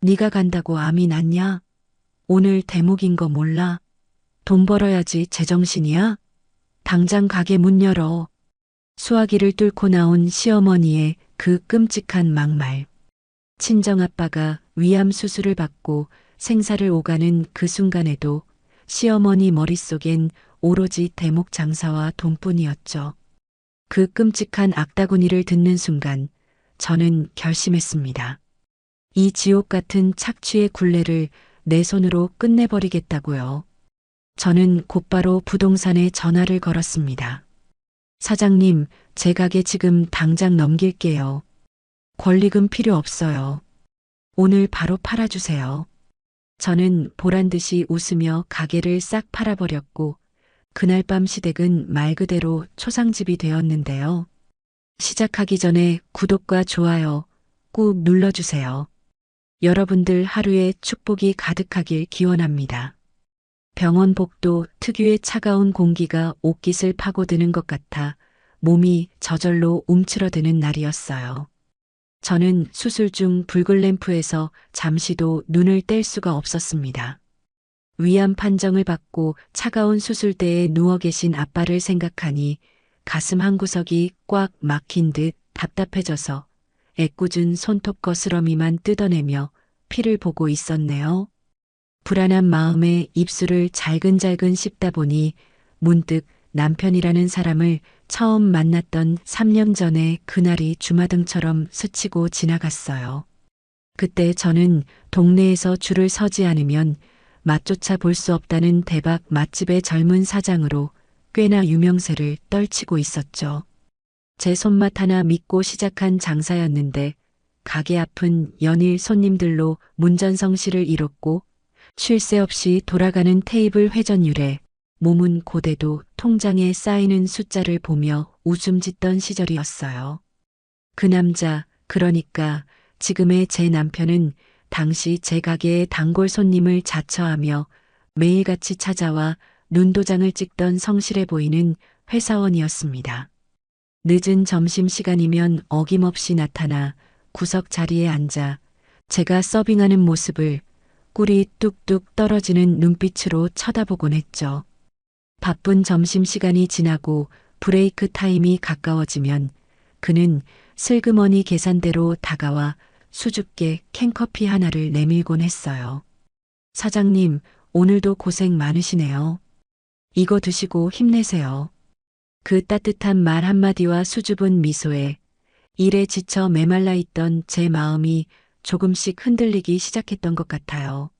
네가 간다고 암이 났냐? 오늘 대목인 거 몰라? 돈 벌어야지 제정신이야? 당장 가게 문 열어. 수화기를 뚫고 나온 시어머니의 그 끔찍한 막말. 친정아빠가 위암 수술을 받고 생사를 오가는 그 순간에도 시어머니 머릿속엔 오로지 대목 장사와 돈뿐이었죠. 그 끔찍한 악다구니를 듣는 순간 저는 결심했습니다. 이 지옥 같은 착취의 굴레를 내 손으로 끝내버리겠다고요. 저는 곧바로 부동산에 전화를 걸었습니다. 사장님, 제 가게 지금 당장 넘길게요. 권리금 필요 없어요. 오늘 바로 팔아주세요. 저는 보란듯이 웃으며 가게를 싹 팔아버렸고 그날 밤 시댁은 말 그대로 초상집이 되었는데요. 시작하기 전에 구독과 좋아요 꾹 눌러주세요. 여러분들 하루에 축복이 가득하길 기원합니다. 병원 복도 특유의 차가운 공기가 옷깃을 파고드는 것 같아 몸이 저절로 움츠러드는 날이었어요. 저는 수술 중 붉은 램프에서 잠시도 눈을 뗄 수가 없었습니다. 위암 판정을 받고 차가운 수술대에 누워 계신 아빠를 생각하니 가슴 한구석이 꽉 막힌 듯 답답해져서 애꿎은 손톱 거스러미만 뜯어내며 피를 보고 있었네요. 불안한 마음에 입술을 잘근잘근 씹다 보니 문득 남편이라는 사람을 처음 만났던 3년 전의 그날이 주마등처럼 스치고 지나갔어요. 그때 저는 동네에서 줄을 서지 않으면 맛조차 볼 수 없다는 대박 맛집의 젊은 사장으로 꽤나 유명세를 떨치고 있었죠. 제 손맛 하나 믿고 시작한 장사였는데 가게 앞은 연일 손님들로 문전성시를 이뤘고 쉴 새 없이 돌아가는 테이블 회전율에 몸은 고대도 통장에 쌓이는 숫자를 보며 웃음 짓던 시절이었어요. 그 남자, 그러니까 지금의 제 남편은 당시 제 가게의 단골 손님을 자처하며 매일같이 찾아와 눈도장을 찍던 성실해 보이는 회사원이었습니다. 늦은 점심시간이면 어김없이 나타나 구석 자리에 앉아 제가 서빙하는 모습을 꿀이 뚝뚝 떨어지는 눈빛으로 쳐다보곤 했죠. 바쁜 점심시간이 지나고 브레이크 타임이 가까워지면 그는 슬그머니 계산대로 다가와 수줍게 캔커피 하나를 내밀곤 했어요. 사장님, 오늘도 고생 많으시네요. 이거 드시고 힘내세요. 그 따뜻한 말 한마디와 수줍은 미소에 일에 지쳐 메말라 있던 제 마음이 조금씩 흔들리기 시작했던 것 같아요.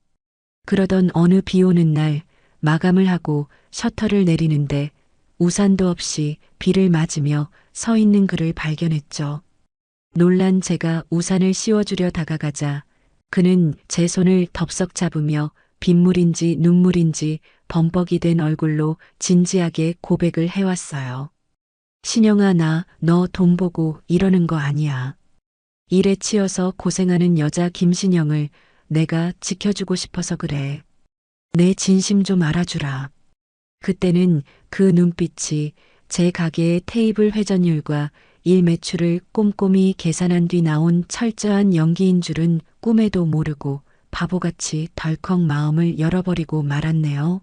그러던 어느 비 오는 날 마감을 하고 셔터를 내리는데 우산도 없이 비를 맞으며 서 있는 그를 발견했죠. 놀란 제가 우산을 씌워주려 다가가자 그는 제 손을 덥석 잡으며 빗물인지 눈물인지 범벅이 된 얼굴로 진지하게 고백을 해왔어요. 신영아, 나 너 돈 보고 이러는 거 아니야. 일에 치여서 고생하는 여자 김신영을 내가 지켜주고 싶어서 그래. 내 진심 좀 알아주라. 그때는 그 눈빛이 제 가게의 테이블 회전율과 일 매출을 꼼꼼히 계산한 뒤 나온 철저한 연기인 줄은 꿈에도 모르고 바보같이 덜컥 마음을 열어버리고 말았네요.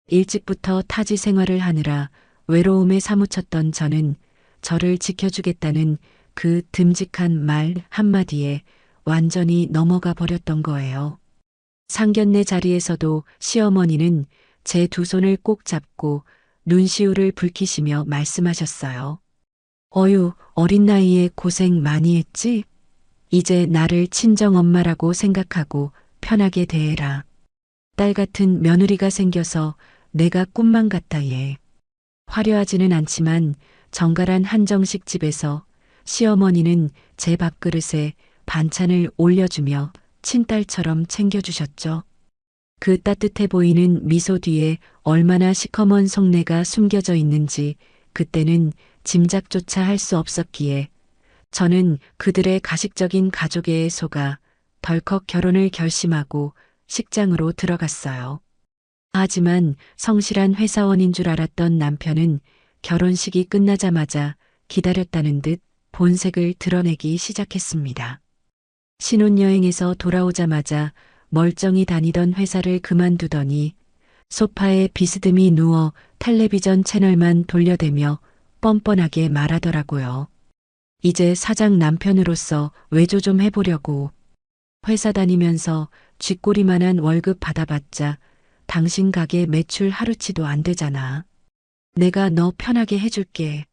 일찍부터 타지 생활을 하느라 외로움에 사무쳤던 저는 저를 지켜주겠다는 그 듬직한 말 한마디에 완전히 넘어가 버렸던 거예요. 상견례 자리에서도 시어머니는 제 두 손을 꼭 잡고 눈시울을 붉히시며 말씀하셨어요. 어유, 어린 나이에 고생 많이 했지? 이제 나를 친정엄마라고 생각하고 편하게 대해라. 딸 같은 며느리가 생겨서 내가 꿈만 같다 얘. 화려하지는 않지만 정갈한 한정식 집에서 시어머니는 제 밥그릇에 반찬을 올려주며 친딸처럼 챙겨주셨죠. 그 따뜻해 보이는 미소 뒤에 얼마나 시커먼 속내가 숨겨져 있는지 그때는 짐작조차 할 수 없었기에 저는 그들의 가식적인 가족에 속아 덜컥 결혼을 결심하고 식장으로 들어갔어요. 하지만 성실한 회사원인 줄 알았던 남편은 결혼식이 끝나자마자 기다렸다는 듯 본색을 드러내기 시작했습니다. 신혼여행에서 돌아오자마자 멀쩡히 다니던 회사를 그만두더니 소파에 비스듬히 누워 텔레비전 채널만 돌려대며 뻔뻔하게 말하더라고요. 이제 사장 남편으로서 외조 좀 해보려고. 회사 다니면서 쥐꼬리만한 월급 받아봤자 당신 가게 매출 하루치도 안 되잖아. 내가 너 편하게 해줄게.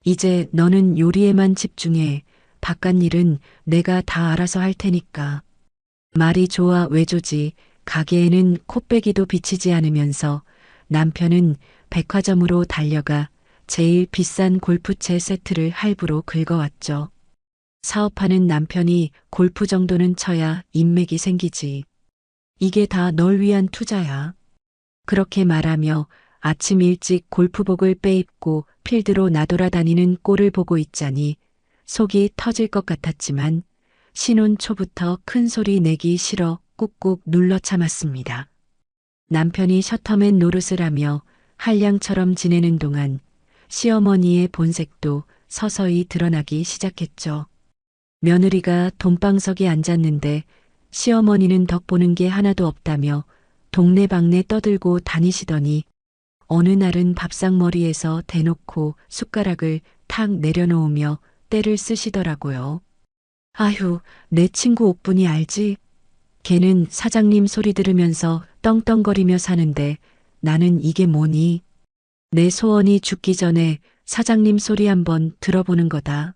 이제 너는 요리에만 집중해. 바깥일은 내가 다 알아서 할 테니까. 말이 좋아 외조지. 가게에는 코빼기도 비치지 않으면서 남편은 백화점으로 달려가 제일 비싼 골프채 세트를 할부로 긁어왔죠. 사업하는 남편이 골프 정도는 쳐야 인맥이 생기지. 이게 다 널 위한 투자야. 그렇게 말하며 아침 일찍 골프복을 빼입고 필드로 나돌아다니는 꼴을 보고 있자니 속이 터질 것 같았지만 신혼 초부터 큰 소리 내기 싫어 꾹꾹 눌러 참았습니다. 남편이 셔터맨 노릇을 하며 한량처럼 지내는 동안 시어머니의 본색도 서서히 드러나기 시작했죠. 며느리가 돈방석에 앉았는데 시어머니는 덕보는 게 하나도 없다며 동네방네 떠들고 다니시더니 어느 날은 밥상머리에서 대놓고 숟가락을 탁 내려놓으며 때를 쓰시더라고요. 아휴, 내 친구 옥분이 알지? 걔는 사장님 소리 들으면서 떵떵거리며 사는데 나는 이게 뭐니? 내 소원이 죽기 전에 사장님 소리 한번 들어보는 거다.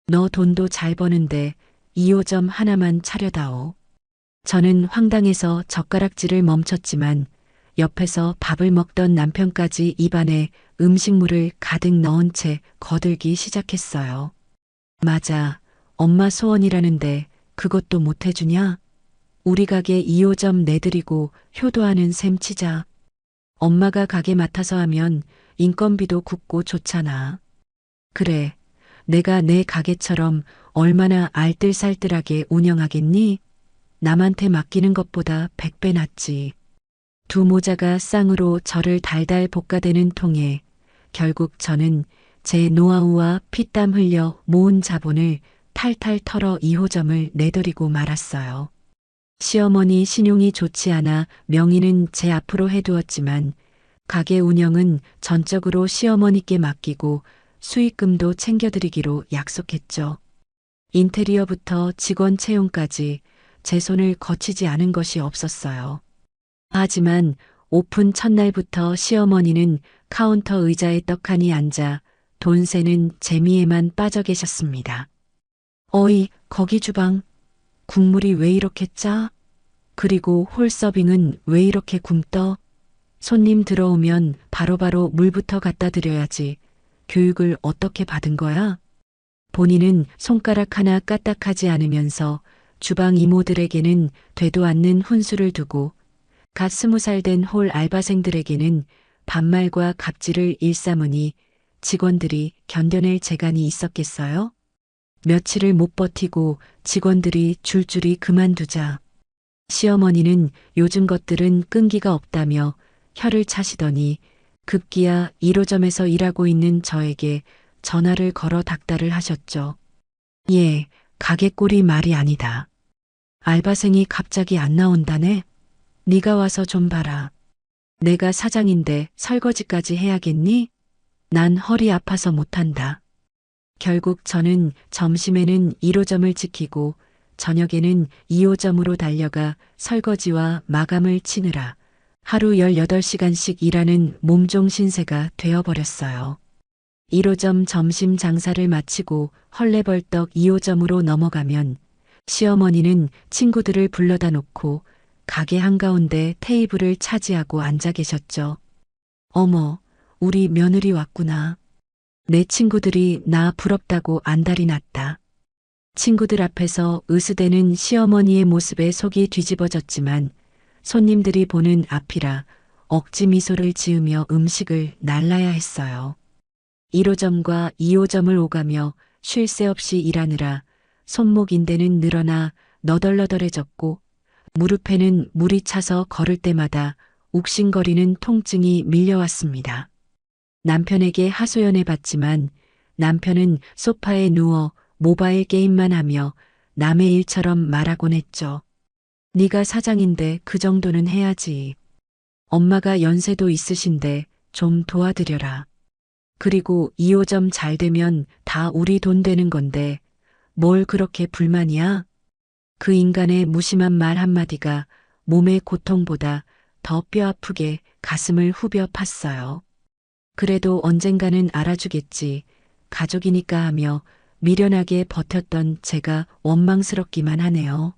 너 돈도 잘 버는데 2호점 하나만 차려다오. 저는 황당해서 젓가락질을 멈췄지만 옆에서 밥을 먹던 남편까지 입안에 음식물을 가득 넣은 채 거들기 시작했어요. 맞아. 엄마 소원이라는데 그것도 못 해주냐? 우리 가게 2호점 내드리고 효도하는 셈 치자. 엄마가 가게 맡아서 하면 인건비도 굳고 좋잖아. 그래. 내가 내 가게처럼 얼마나 알뜰살뜰하게 운영하겠니? 남한테 맡기는 것보다 100배 낫지. 두 모자가 쌍으로 저를 달달 볶아대는 통에 결국 저는 제 노하우와 피땀 흘려 모은 자본을 탈탈 털어 2호점을 내드리고 말았어요. 시어머니 신용이 좋지 않아 명의는 제 앞으로 해두었지만 가게 운영은 전적으로 시어머니께 맡기고 수익금도 챙겨드리기로 약속했죠. 인테리어부터 직원 채용까지 제 손을 거치지 않은 것이 없었어요. 하지만 오픈 첫날부터 시어머니는 카운터 의자에 떡하니 앉아 돈 세는 재미에만 빠져 계셨습니다. 어이, 거기 주방. 국물이 왜 이렇게 짜? 그리고 홀 서빙은 왜 이렇게 굼떠? 손님 들어오면 바로바로 물부터 갖다 드려야지. 교육을 어떻게 받은 거야? 본인은 손가락 하나 까딱하지 않으면서 주방 이모들에게는 되도 않는 훈수를 두고 갓 20살 된 홀 알바생들에게는 반말과 갑질을 일삼으니 직원들이 견뎌낼 재간이 있었겠어요? 며칠을 못 버티고 직원들이 줄줄이 그만두자. 시어머니는 요즘 것들은 끈기가 없다며 혀를 차시더니 급기야 1호점에서 일하고 있는 저에게 전화를 걸어 닥달을 하셨죠. 예, 가게 꼴이 말이 아니다. 알바생이 갑자기 안 나온다네. 네가 와서 좀 봐라. 내가 사장인데 설거지까지 해야겠니? 난 허리 아파서 못한다. 결국 저는 점심에는 1호점을 지키고 저녁에는 2호점으로 달려가 설거지와 마감을 치느라 하루 18시간씩 일하는 몸종 신세가 되어버렸어요. 1호점 점심 장사를 마치고 헐레벌떡 2호점으로 넘어가면 시어머니는 친구들을 불러다 놓고 가게 한가운데 테이블을 차지하고 앉아 계셨죠. 어머, 우리 며느리 왔구나. 내 친구들이 나 부럽다고 안달이 났다. 친구들 앞에서 으스대는 시어머니의 모습에 속이 뒤집어졌지만 손님들이 보는 앞이라 억지 미소를 지으며 음식을 날라야 했어요. 1호점과 2호점을 오가며 쉴 새 없이 일하느라 손목 인대는 늘어나 너덜너덜해졌고 무릎에는 물이 차서 걸을 때마다 욱신거리는 통증이 밀려왔습니다. 남편에게 하소연해 봤지만 남편은 소파에 누워 모바일 게임만 하며 남의 일처럼 말하곤 했죠. 네가 사장인데 그 정도는 해야지. 엄마가 연세도 있으신데 좀 도와드려라. 그리고 2호점 잘 되면 다 우리 돈 되는 건데 뭘 그렇게 불만이야? 그 인간의 무심한 말 한마디가 몸의 고통보다 더 뼈아프게 가슴을 후벼 팠어요. 그래도 언젠가는 알아주겠지. 가족이니까 하며 미련하게 버텼던 제가 원망스럽기만 하네요.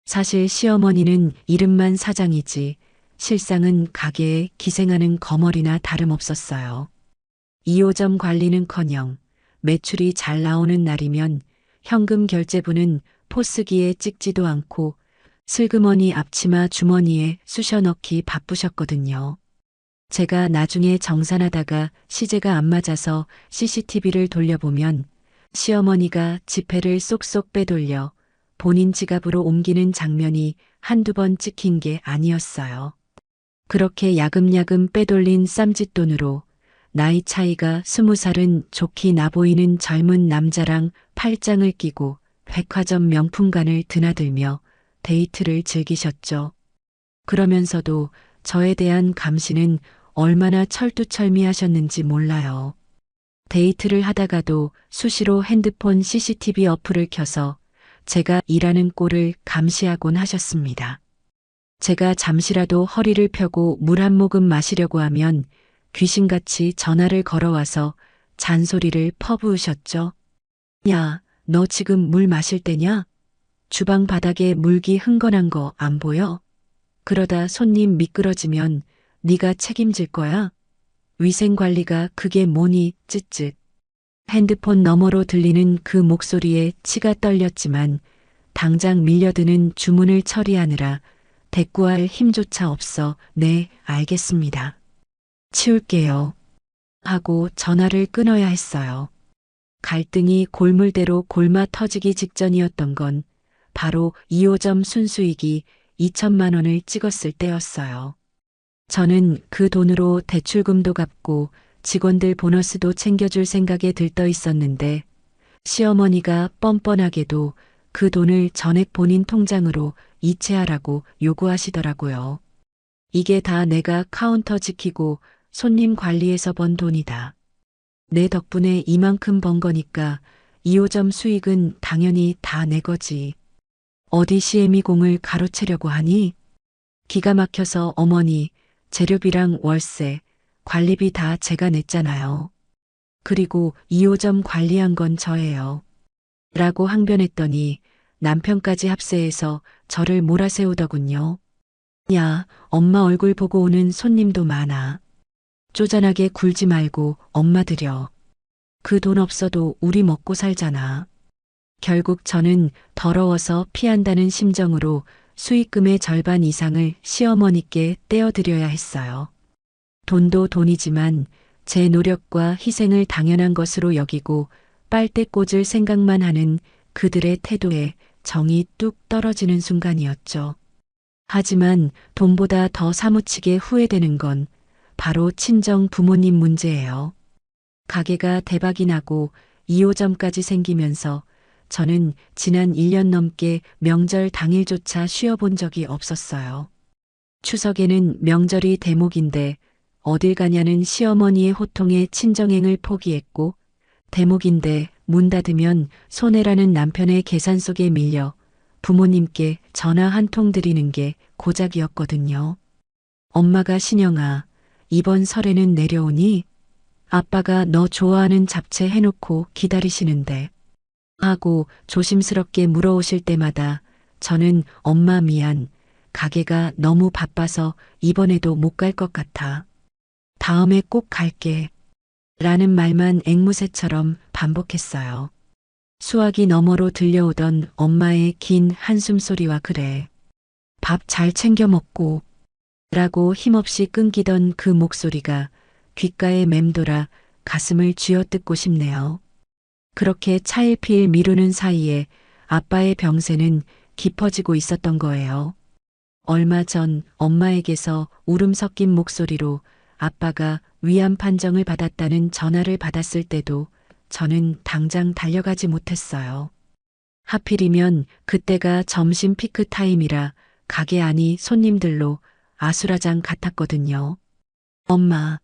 사실 시어머니는 이름만 사장이지 실상은 가게에 기생하는 거머리나 다름없었어요. 2호점 관리는커녕 매출이 잘 나오는 날이면 현금 결제부는 포스기에 찍지도 않고 슬그머니 앞치마 주머니에 쑤셔 넣기 바쁘셨거든요. 제가 나중에 정산하다가 시제가 안 맞아서 CCTV를 돌려보면 시어머니가 지폐를 쏙쏙 빼돌려 본인 지갑으로 옮기는 장면이 한두 번 찍힌 게 아니었어요. 그렇게 야금야금 빼돌린 쌈짓돈으로 나이 차이가 20살은 좋게 나보이는 젊은 남자랑 팔짱을 끼고 백화점 명품관을 드나들며 데이트를 즐기셨죠. 그러면서도 저에 대한 감시는 얼마나 철두철미하셨는지 몰라요. 데이트를 하다가도 수시로 핸드폰 CCTV 어플을 켜서 제가 일하는 꼴을 감시하곤 하셨습니다. 제가 잠시라도 허리를 펴고 물 한 모금 마시려고 하면 귀신같이 전화를 걸어와서 잔소리를 퍼부으셨죠. 야, 너 지금 물 마실 때냐? 주방 바닥에 물기 흥건한 거 안 보여? 그러다 손님 미끄러지면 네가 책임질 거야? 위생관리가 그게 뭐니 쯧쯧. 핸드폰 너머로 들리는 그 목소리에 치가 떨렸지만 당장 밀려드는 주문을 처리하느라 대꾸할 힘조차 없어 네, 알겠습니다. 치울게요. 하고 전화를 끊어야 했어요. 갈등이 골물대로 골마 터지기 직전이었던 건 바로 2호점 순수익이 2천만 원을 찍었을 때였어요. 저는 그 돈으로 대출금도 갚고 직원들 보너스도 챙겨줄 생각에 들떠 있었는데 시어머니가 뻔뻔하게도 그 돈을 전액 본인 통장으로 이체하라고 요구하시더라고요. 이게 다 내가 카운터 지키고 손님 관리해서 번 돈이다. 내 덕분에 이만큼 번 거니까 2호점 수익은 당연히 다 내 거지. 어디 CME 공을 가로채려고 하니? 기가 막혀서 어머니, 재료비랑 월세, 관리비 다 제가 냈잖아요. 그리고 2호점 관리한 건 저예요. 라고 항변했더니 남편까지 합세해서 저를 몰아세우더군요. 야, 엄마 얼굴 보고 오는 손님도 많아. 쪼잔하게 굴지 말고 엄마 드려. 그 돈 없어도 우리 먹고 살잖아. 결국 저는 더러워서 피한다는 심정으로 수익금의 절반 이상을 시어머니께 떼어드려야 했어요. 돈도 돈이지만 제 노력과 희생을 당연한 것으로 여기고 빨대 꽂을 생각만 하는 그들의 태도에 정이 뚝 떨어지는 순간이었죠. 하지만 돈보다 더 사무치게 후회되는 건 바로 친정 부모님 문제예요. 가게가 대박이 나고 2호점까지 생기면서 저는 지난 1년 넘게 명절 당일조차 쉬어본 적이 없었어요. 추석에는 명절이 대목인데 어딜 가냐는 시어머니의 호통에 친정행을 포기했고 대목인데 문 닫으면 손해라는 남편의 계산 속에 밀려 부모님께 전화 한 통 드리는 게 고작이었거든요. 엄마가 신영아, 이번 설에는 내려오니? 아빠가 너 좋아하는 잡채 해놓고 기다리시는데. 하고 조심스럽게 물어오실 때마다 저는 엄마 미안, 가게가 너무 바빠서 이번에도 못 갈 것 같아. 다음에 꼭 갈게. 라는 말만 앵무새처럼 반복했어요. 수화기 너머로 들려오던 엄마의 긴 한숨 소리와 그래. 밥 잘 챙겨 먹고. 라고 힘없이 끊기던 그 목소리가 귓가에 맴돌아 가슴을 쥐어뜯고 싶네요. 그렇게 차일피일 미루는 사이에 아빠의 병세는 깊어지고 있었던 거예요. 얼마 전 엄마에게서 울음 섞인 목소리로 아빠가 위암 판정을 받았다는 전화를 받았을 때도 저는 당장 달려가지 못했어요. 하필이면 그때가 점심 피크 타임이라 가게 안이 손님들로 아수라장 같았거든요. 엄마,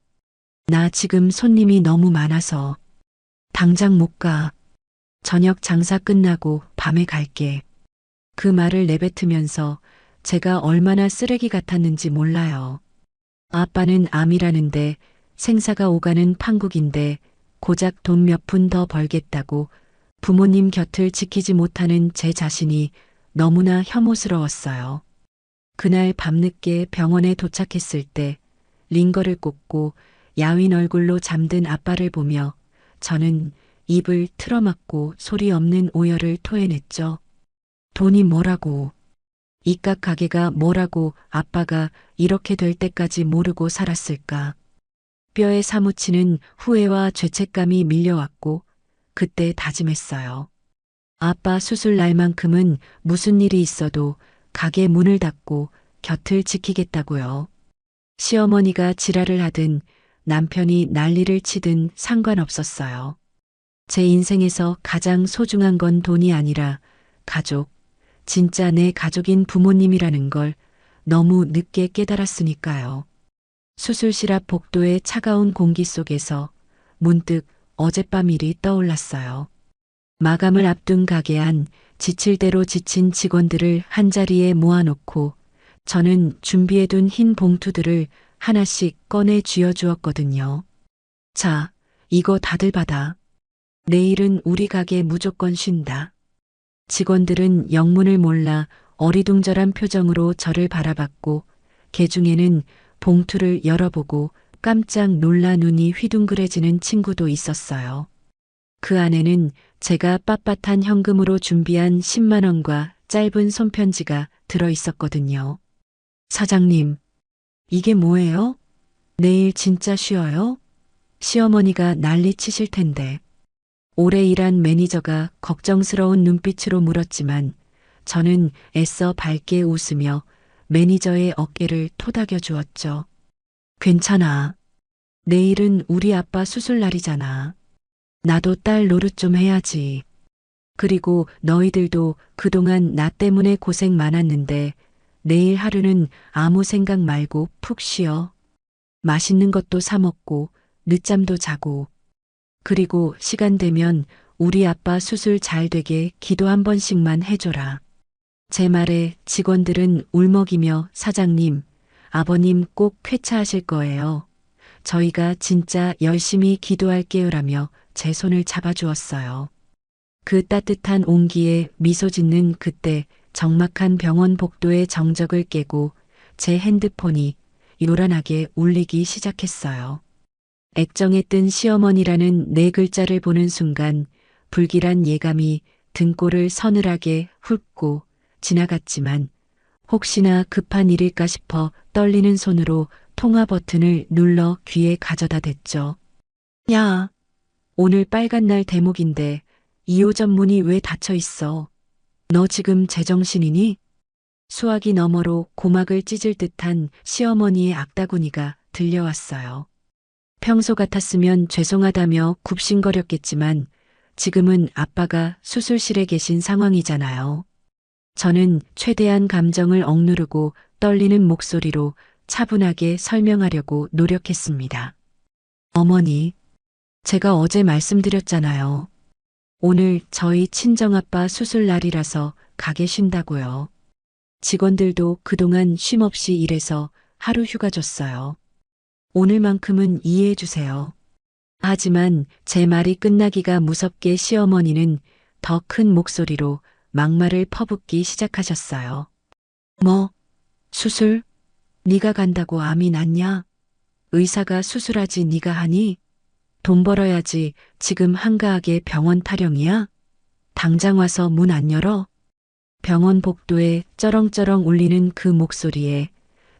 나 지금 손님이 너무 많아서 당장 못 가. 저녁 장사 끝나고 밤에 갈게. 그 말을 내뱉으면서 제가 얼마나 쓰레기 같았는지 몰라요. 아빠는 암이라는데 생사가 오가는 판국인데 고작 돈 몇 푼 더 벌겠다고 부모님 곁을 지키지 못하는 제 자신이 너무나 혐오스러웠어요. 그날 밤늦게 병원에 도착했을 때 링거를 꽂고 야윈 얼굴로 잠든 아빠를 보며 저는 입을 틀어막고 소리 없는 오열을 토해냈죠. 돈이 뭐라고, 이깟 가게가 뭐라고 아빠가 이렇게 될 때까지 모르고 살았을까. 뼈에 사무치는 후회와 죄책감이 밀려왔고 그때 다짐했어요. 아빠 수술 날만큼은 무슨 일이 있어도 가게 문을 닫고 곁을 지키겠다고요. 시어머니가 지랄을 하든 남편이 난리를 치든 상관없었어요. 제 인생에서 가장 소중한 건 돈이 아니라 가족, 진짜 내 가족인 부모님이라는 걸 너무 늦게 깨달았으니까요. 수술실 앞 복도의 차가운 공기 속에서 문득 어젯밤 일이 떠올랐어요. 마감을 앞둔 가게 안 지칠 대로 지친 직원들을 한자리에 모아놓고 저는 준비해둔 흰 봉투들을 하나씩 꺼내 쥐어주었거든요. 자, 이거 다들 받아. 내일은 우리 가게 무조건 쉰다. 직원들은 영문을 몰라 어리둥절한 표정으로 저를 바라봤고 개중에는 봉투를 열어보고 깜짝 놀라 눈이 휘둥그레지는 친구도 있었어요. 그 안에는 제가 빳빳한 현금으로 준비한 10만 원과 짧은 손편지가 들어 있었거든요. 사장님, 이게 뭐예요? 내일 진짜 쉬어요? 시어머니가 난리 치실 텐데. 오래 일한 매니저가 걱정스러운 눈빛으로 물었지만 저는 애써 밝게 웃으며 매니저의 어깨를 토닥여 주었죠. 괜찮아. 내일은 우리 아빠 수술 날이잖아. 나도 딸 노릇 좀 해야지. 그리고 너희들도 그동안 나 때문에 고생 많았는데 내일 하루는 아무 생각 말고 푹 쉬어. 맛있는 것도 사 먹고 늦잠도 자고. 그리고 시간 되면 우리 아빠 수술 잘 되게 기도 한 번씩만 해줘라. 제 말에 직원들은 울먹이며 사장님, 아버님 꼭 쾌차하실 거예요. 저희가 진짜 열심히 기도할게요라며 제 손을 잡아주었어요. 그 따뜻한 온기에 미소 짓는 그때 적막한 병원 복도의 정적을 깨고 제 핸드폰이 요란하게 울리기 시작했어요. 액정에 뜬 시어머니라는 네 글자를 보는 순간 불길한 예감이 등골을 서늘하게 훑고 지나갔지만 혹시나 급한 일일까 싶어 떨리는 손으로 통화 버튼을 눌러 귀에 가져다 댔죠. 야, 오늘 빨간 날 대목인데 2호점 문이 왜 닫혀 있어? 너 지금 제정신이니? 수화기 너머로 고막을 찢을 듯한 시어머니의 악다구니가 들려왔어요. 평소 같았으면 죄송하다며 굽신거렸겠지만 지금은 아빠가 수술실에 계신 상황이잖아요. 저는 최대한 감정을 억누르고 떨리는 목소리로 차분하게 설명하려고 노력했습니다. 어머니, 제가 어제 말씀드렸잖아요. 오늘 저희 친정아빠 수술 날이라서 가게 쉰다고요. 직원들도 그동안 쉼없이 일해서 하루 휴가 줬어요. 오늘만큼은 이해해 주세요. 하지만 제 말이 끝나기가 무섭게 시어머니는 더 큰 목소리로 막말을 퍼붓기 시작하셨어요. 뭐? 수술? 네가 간다고 암이 낫냐? 의사가 수술하지 네가 하니? 돈 벌어야지 지금 한가하게 병원 타령이야? 당장 와서 문 안 열어? 병원 복도에 쩌렁쩌렁 울리는 그 목소리에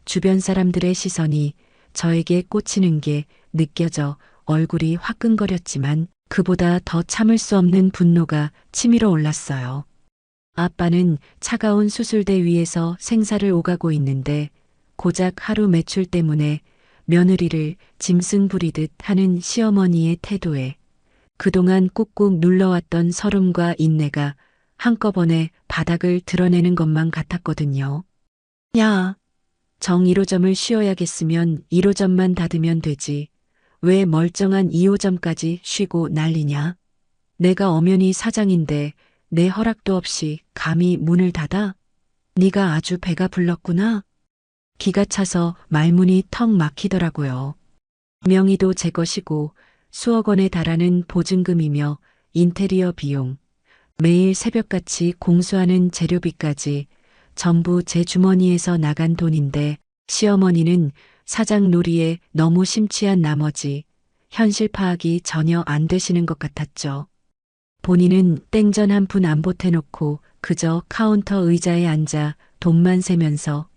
주변 사람들의 시선이 저에게 꽂히는 게 느껴져 얼굴이 화끈거렸지만 그보다 더 참을 수 없는 분노가 치밀어 올랐어요. 아빠는 차가운 수술대 위에서 생사를 오가고 있는데 고작 하루 매출 때문에 며느리를 짐승 부리듯 하는 시어머니의 태도에 그동안 꾹꾹 눌러왔던 서름과 인내가 한꺼번에 바닥을 드러내는 것만 같았거든요. 야, 정 1호점을 쉬어야겠으면 1호점만 닫으면 되지. 왜 멀쩡한 2호점까지 쉬고 난리냐? 내가 엄연히 사장인데 내 허락도 없이 감히 문을 닫아? 네가 아주 배가 불렀구나. 기가 차서 말문이 턱 막히더라고요. 명의도 제 것이고 수억 원에 달하는 보증금이며 인테리어 비용, 매일 새벽같이 공수하는 재료비까지 전부 제 주머니에서 나간 돈인데 시어머니는 사장 놀이에 너무 심취한 나머지 현실 파악이 전혀 안 되시는 것 같았죠. 본인은 땡전 한 푼 안 보태놓고 그저 카운터 의자에 앉아 돈만 세면서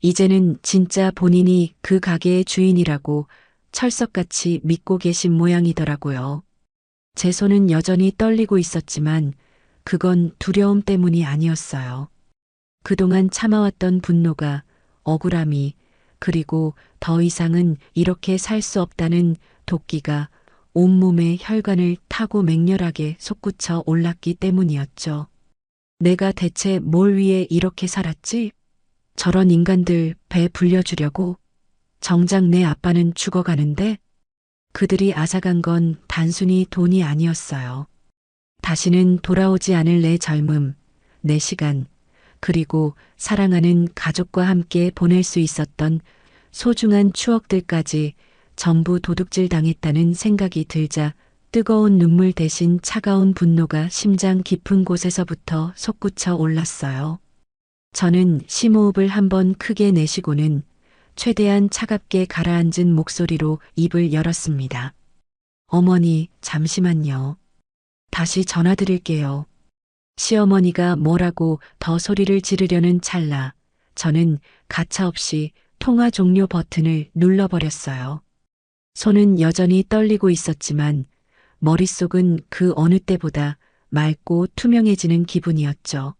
이제는 진짜 본인이 그 가게의 주인이라고 철석같이 믿고 계신 모양이더라고요. 제 손은 여전히 떨리고 있었지만 그건 두려움 때문이 아니었어요. 그동안 참아왔던 분노가, 억울함이, 그리고 더 이상은 이렇게 살 수 없다는 도끼가 온몸의 혈관을 타고 맹렬하게 솟구쳐 올랐기 때문이었죠. 내가 대체 뭘 위해 이렇게 살았지? 저런 인간들 배 불려주려고. 정작 내 아빠는 죽어가는데 그들이 앗아간 건 단순히 돈이 아니었어요. 다시는 돌아오지 않을 내 젊음, 내 시간, 그리고 사랑하는 가족과 함께 보낼 수 있었던 소중한 추억들까지 전부 도둑질 당했다는 생각이 들자 뜨거운 눈물 대신 차가운 분노가 심장 깊은 곳에서부터 솟구쳐 올랐어요. 저는 심호흡을 한번 크게 내쉬고는 최대한 차갑게 가라앉은 목소리로 입을 열었습니다. 어머니, 잠시만요. 다시 전화드릴게요. 시어머니가 뭐라고 더 소리를 지르려는 찰나 저는 가차없이 통화 종료 버튼을 눌러버렸어요. 손은 여전히 떨리고 있었지만 머릿속은 그 어느 때보다 맑고 투명해지는 기분이었죠.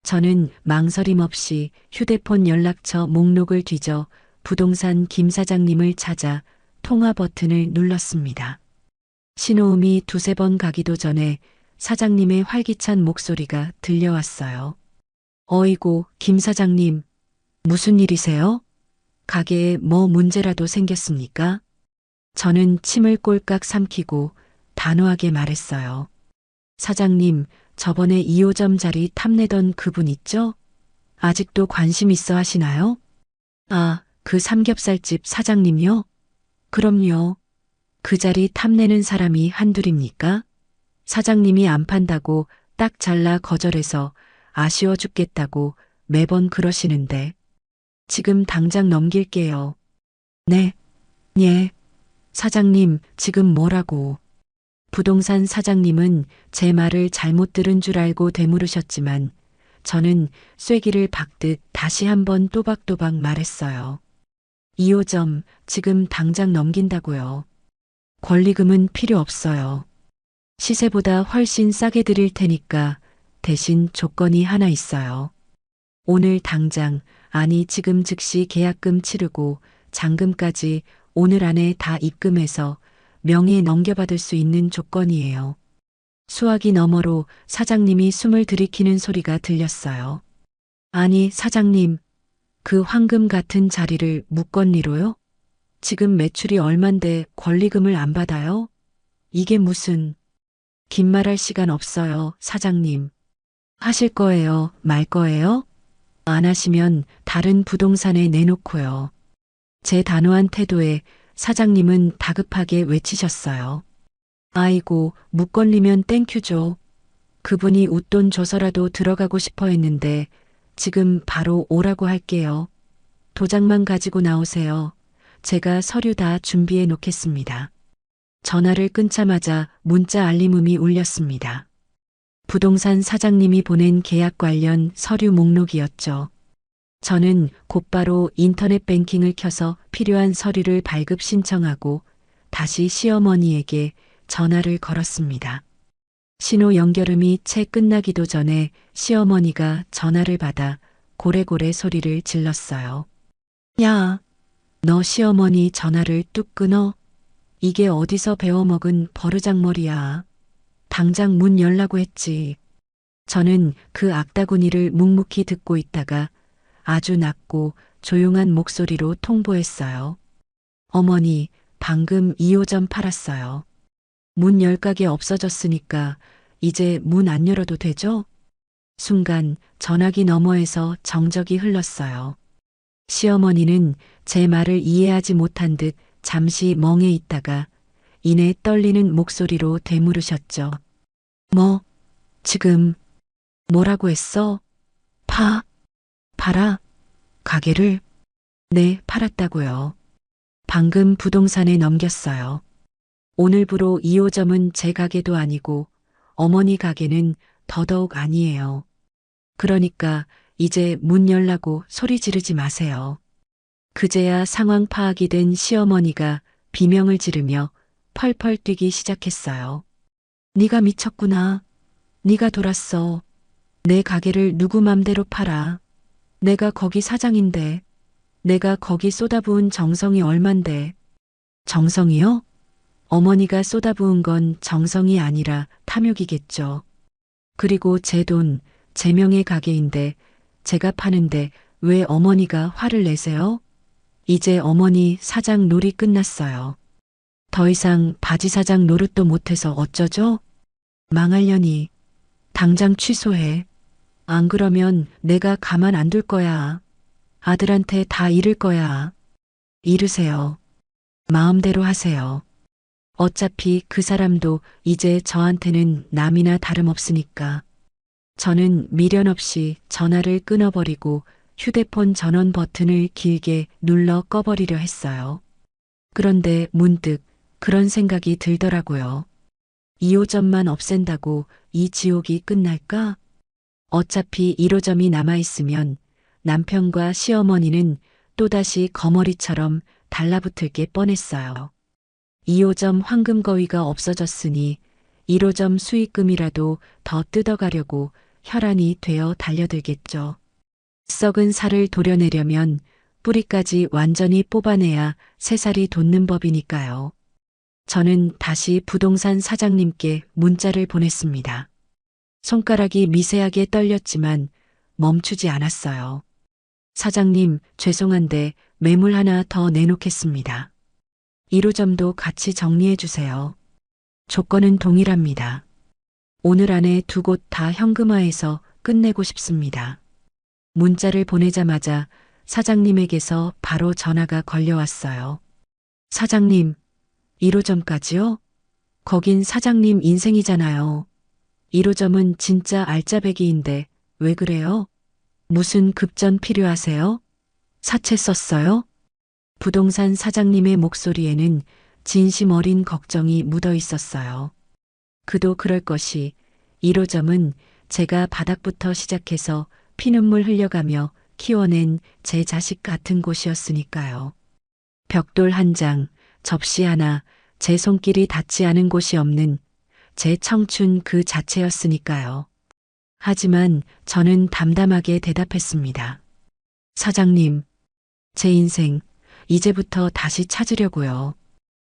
저는 망설임 없이 휴대폰 연락처 목록을 뒤져 부동산 김 사장님을 찾아 통화 버튼을 눌렀습니다. 신호음이 두세 번 가기도 전에 사장님의 활기찬 목소리가 들려왔어요. 어이고, 김 사장님, 무슨 일이세요? 가게에 뭐 문제라도 생겼습니까? 저는 침을 꼴깍 삼키고 단호하게 말했어요. 사장님, 저번에 2호점 자리 탐내던 그분 있죠? 아직도 관심 있어 하시나요? 아, 그 삼겹살집 사장님요? 그럼요. 그 자리 탐내는 사람이 한둘입니까? 사장님이 안 판다고 딱 잘라 거절해서 아쉬워 죽겠다고 매번 그러시는데 지금 당장 넘길게요. 네, 예. 사장님, 지금 뭐라고? 부동산 사장님은 제 말을 잘못 들은 줄 알고 되물으셨지만 저는 쐐기를 박듯 다시 한번 또박또박 말했어요. 2호점 지금 당장 넘긴다고요. 권리금은 필요 없어요. 시세보다 훨씬 싸게 드릴 테니까 대신 조건이 하나 있어요. 오늘 당장, 아니 지금 즉시 계약금 치르고 잔금까지 오늘 안에 다 입금해서 명의에 넘겨받을 수 있는 조건이에요. 수화기 너머로 사장님이 숨을 들이키는 소리가 들렸어요. 아니 사장님, 그 황금 같은 자리를 묵건리로요? 지금 매출이 얼만데 권리금을 안 받아요? 이게 무슨... 긴 말할 시간 없어요, 사장님. 하실 거예요, 말 거예요? 안 하시면 다른 부동산에 내놓고요. 제 단호한 태도에 사장님은 다급하게 외치셨어요. 아이고, 묵건리면 땡큐죠. 그분이 웃돈 줘서라도 들어가고 싶어 했는데 지금 바로 오라고 할게요. 도장만 가지고 나오세요. 제가 서류 다 준비해 놓겠습니다. 전화를 끊자마자 문자 알림음이 울렸습니다. 부동산 사장님이 보낸 계약 관련 서류 목록이었죠. 저는 곧바로 인터넷 뱅킹을 켜서 필요한 서류를 발급 신청하고 다시 시어머니에게 전화를 걸었습니다. 신호 연결음이 채 끝나기도 전에 시어머니가 전화를 받아 고래고래 소리를 질렀어요. 야, 너 시어머니 전화를 뚝 끊어? 이게 어디서 배워먹은 버르장머리야. 당장 문 열라고 했지. 저는 그 악다구니를 묵묵히 듣고 있다가 아주 낮고 조용한 목소리로 통보했어요. 어머니, 방금 2호점 팔았어요. 문 열 가게 없어졌으니까 이제 문 안 열어도 되죠? 순간 전화기 너머에서 정적이 흘렀어요. 시어머니는 제 말을 이해하지 못한 듯 잠시 멍해 있다가 이내 떨리는 목소리로 되물으셨죠. 뭐, 지금, 뭐라고 했어? 팔아? 가게를? 네, 팔았다고요. 방금 부동산에 넘겼어요. 오늘부로 2호점은 제 가게도 아니고 어머니 가게는 더더욱 아니에요. 그러니까 이제 문 열라고 소리 지르지 마세요. 그제야 상황 파악이 된 시어머니가 비명을 지르며 펄펄 뛰기 시작했어요. 네가 미쳤구나. 네가 돌았어. 내 가게를 누구 맘대로 팔아. 내가 거기 사장인데. 내가 거기 쏟아부은 정성이 얼만데. 정성이요? 어머니가 쏟아부은 건 정성이 아니라 탐욕이겠죠. 그리고 제 돈, 제 명의 가게인데 제가 파는데 왜 어머니가 화를 내세요? 이제 어머니 사장 놀이 끝났어요. 더 이상 바지 사장 노릇도 못해서 어쩌죠? 망할려니. 당장 취소해. 안 그러면 내가 가만 안 둘 거야. 아들한테 다 잃을 거야. 잃으세요. 마음대로 하세요. 어차피 그 사람도 이제 저한테는 남이나 다름없으니까. 저는 미련 없이 전화를 끊어버리고 휴대폰 전원 버튼을 길게 눌러 꺼버리려 했어요. 그런데 문득 그런 생각이 들더라고요. 2호점만 없앤다고 이 지옥이 끝날까? 어차피 1호점이 남아있으면 남편과 시어머니는 또다시 거머리처럼 달라붙을 게 뻔했어요. 2호점 황금거위가 없어졌으니 1호점 수익금이라도 더 뜯어가려고 혈안이 되어 달려들겠죠. 썩은 살을 도려내려면 뿌리까지 완전히 뽑아내야 새살이 돋는 법이니까요. 저는 다시 부동산 사장님께 문자를 보냈습니다. 손가락이 미세하게 떨렸지만 멈추지 않았어요. 사장님, 죄송한데 매물 하나 더 내놓겠습니다. 1호점도 같이 정리해 주세요. 조건은 동일합니다. 오늘 안에 두 곳 다 현금화해서 끝내고 싶습니다. 문자를 보내자마자 사장님에게서 바로 전화가 걸려왔어요. 사장님, 1호점까지요? 거긴 사장님 인생이잖아요. 1호점은 진짜 알짜배기인데 왜 그래요? 무슨 급전 필요하세요? 사채 썼어요? 부동산 사장님의 목소리에는 진심 어린 걱정이 묻어 있었어요. 그도 그럴 것이 1호점은 제가 바닥부터 시작해서 피눈물 흘려가며 키워낸 제 자식 같은 곳이었으니까요. 벽돌 한 장, 접시 하나, 제 손길이 닿지 않은 곳이 없는 제 청춘 그 자체였으니까요. 하지만 저는 담담하게 대답했습니다. 사장님, 제 인생 이제부터 다시 찾으려고요.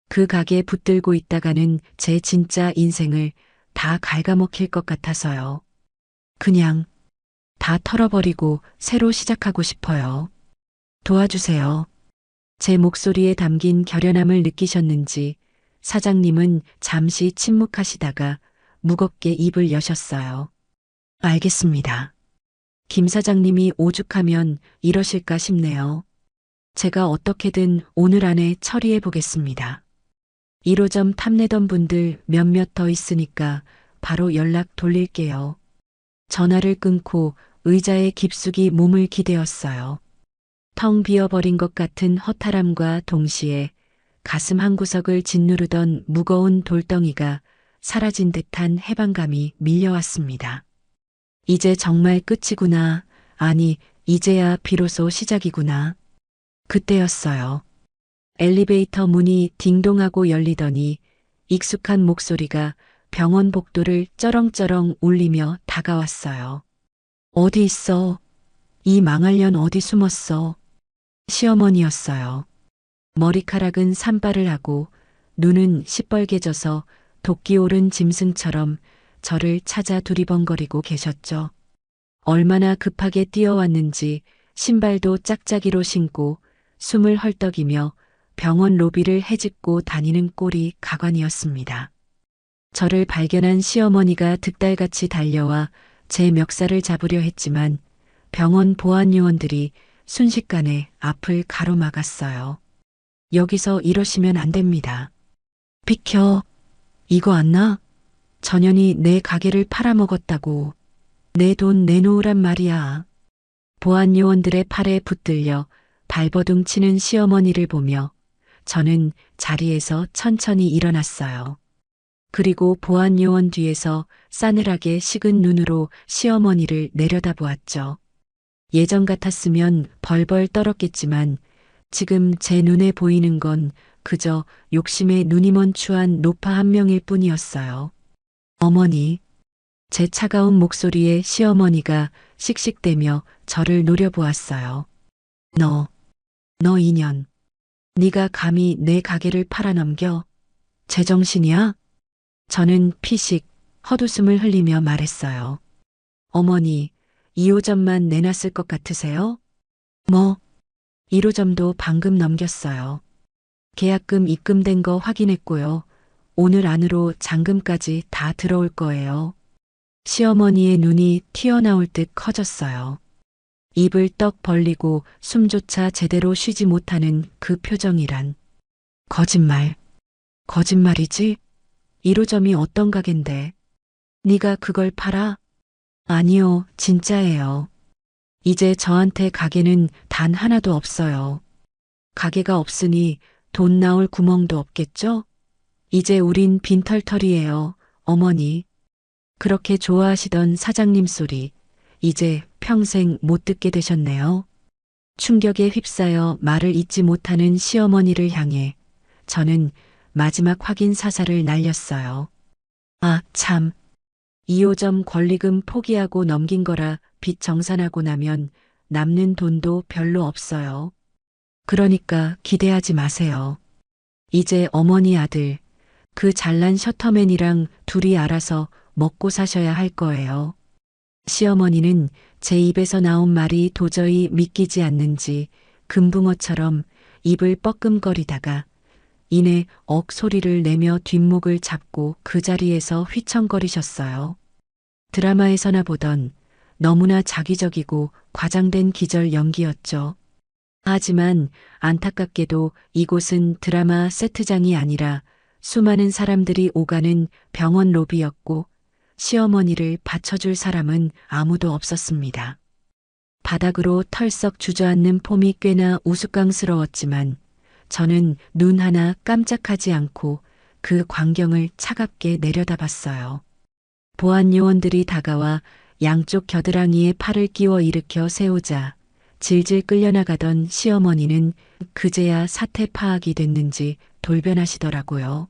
그 가게 붙들고 있다가는 제 진짜 인생을 다 갉아먹힐 것 같아서요. 그냥 다 털어버리고 새로 시작하고 싶어요. 도와주세요. 제 목소리에 담긴 결연함을 느끼셨는지 사장님은 잠시 침묵하시다가 무겁게 입을 여셨어요. 알겠습니다. 김 사장님이 오죽하면 이러실까 싶네요. 제가 어떻게든 오늘 안에 처리해 보겠습니다. 1호점 탐내던 분들 몇몇 더 있으니까 바로 연락 돌릴게요. 전화를 끊고 의자에 깊숙이 몸을 기대었어요. 텅 비어버린 것 같은 허탈함과 동시에 가슴 한구석을 짓누르던 무거운 돌덩이가 사라진 듯한 해방감이 밀려왔습니다. 이제 정말 끝이구나. 아니, 이제야 비로소 시작이구나. 그때였어요. 엘리베이터 문이 딩동하고 열리더니 익숙한 목소리가 병원 복도를 쩌렁쩌렁 울리며 다가왔어요. 어디 있어? 이 망할년 어디 숨었어? 시어머니였어요. 머리카락은 산발을 하고 눈은 시뻘개져서 도끼 오른 짐승처럼 저를 찾아 두리번거리고 계셨죠. 얼마나 급하게 뛰어왔는지 신발도 짝짝이로 신고 숨을 헐떡이며 병원 로비를 헤집고 다니는 꼴이 가관이었습니다. 저를 발견한 시어머니가 득달같이 달려와 제 멱살을 잡으려 했지만 병원 보안 요원들이 순식간에 앞을 가로막았어요. 여기서 이러시면 안 됩니다. 비켜. 이거 안 나? 전현이 내 가게를 팔아먹었다고. 내 돈 내놓으란 말이야. 보안 요원들의 팔에 붙들려 발버둥 치는 시어머니를 보며 저는 자리에서 천천히 일어났어요. 그리고 보안 요원 뒤에서 싸늘하게 식은 눈으로 시어머니를 내려다보았죠. 예전 같았으면 벌벌 떨었겠지만 지금 제 눈에 보이는 건 그저 욕심에 눈이 먼 추한 노파 한 명일 뿐이었어요. 어머니. 제 차가운 목소리에 시어머니가 씩씩대며 저를 노려보았어요. 너 인연. 네가 감히 내 가게를 팔아넘겨? 제정신이야? 저는 피식 헛웃음을 흘리며 말했어요. 어머니, 2호점만 내놨을 것 같으세요? 뭐? 1호점도 방금 넘겼어요. 계약금 입금된 거 확인했고요. 오늘 안으로 잔금까지 다 들어올 거예요. 시어머니의 눈이 튀어나올 듯 커졌어요. 입을 떡 벌리고 숨조차 제대로 쉬지 못하는 그 표정이란. 거짓말. 거짓말이지? 1호점이 어떤 가겐데? 네가 그걸 팔아? 아니요, 진짜예요. 이제 저한테 가게는 단 하나도 없어요. 가게가 없으니 돈 나올 구멍도 없겠죠? 이제 우린 빈털털이에요, 어머니. 그렇게 좋아하시던 사장님 소리, 이제 평생 못 듣게 되셨네요. 충격에 휩싸여 말을 잇지 못하는 시어머니를 향해 저는 마지막 확인 사살을 날렸어요. 아, 참. 2호점 권리금 포기하고 넘긴 거라 빚 정산하고 나면 남는 돈도 별로 없어요. 그러니까 기대하지 마세요. 이제 어머니 아들, 그 잘난 셔터맨이랑 둘이 알아서 먹고 사셔야 할 거예요. 시어머니는 제 입에서 나온 말이 도저히 믿기지 않는지 금붕어처럼 입을 뻐끔거리다가 이내 억 소리를 내며 뒷목을 잡고 그 자리에서 휘청거리셨어요. 드라마에서나 보던 너무나 자기적이고 과장된 기절 연기였죠. 하지만 안타깝게도 이곳은 드라마 세트장이 아니라 수많은 사람들이 오가는 병원 로비였고 시어머니를 받쳐줄 사람은 아무도 없었습니다. 바닥으로 털썩 주저앉는 폼이 꽤나 우스꽝스러웠지만 저는 눈 하나 깜짝하지 않고 그 광경을 차갑게 내려다봤어요. 보안 요원들이 다가와 양쪽 겨드랑이에 팔을 끼워 일으켜 세우자 질질 끌려나가던 시어머니는 그제야 사태 파악이 됐는지 돌변하시더라고요.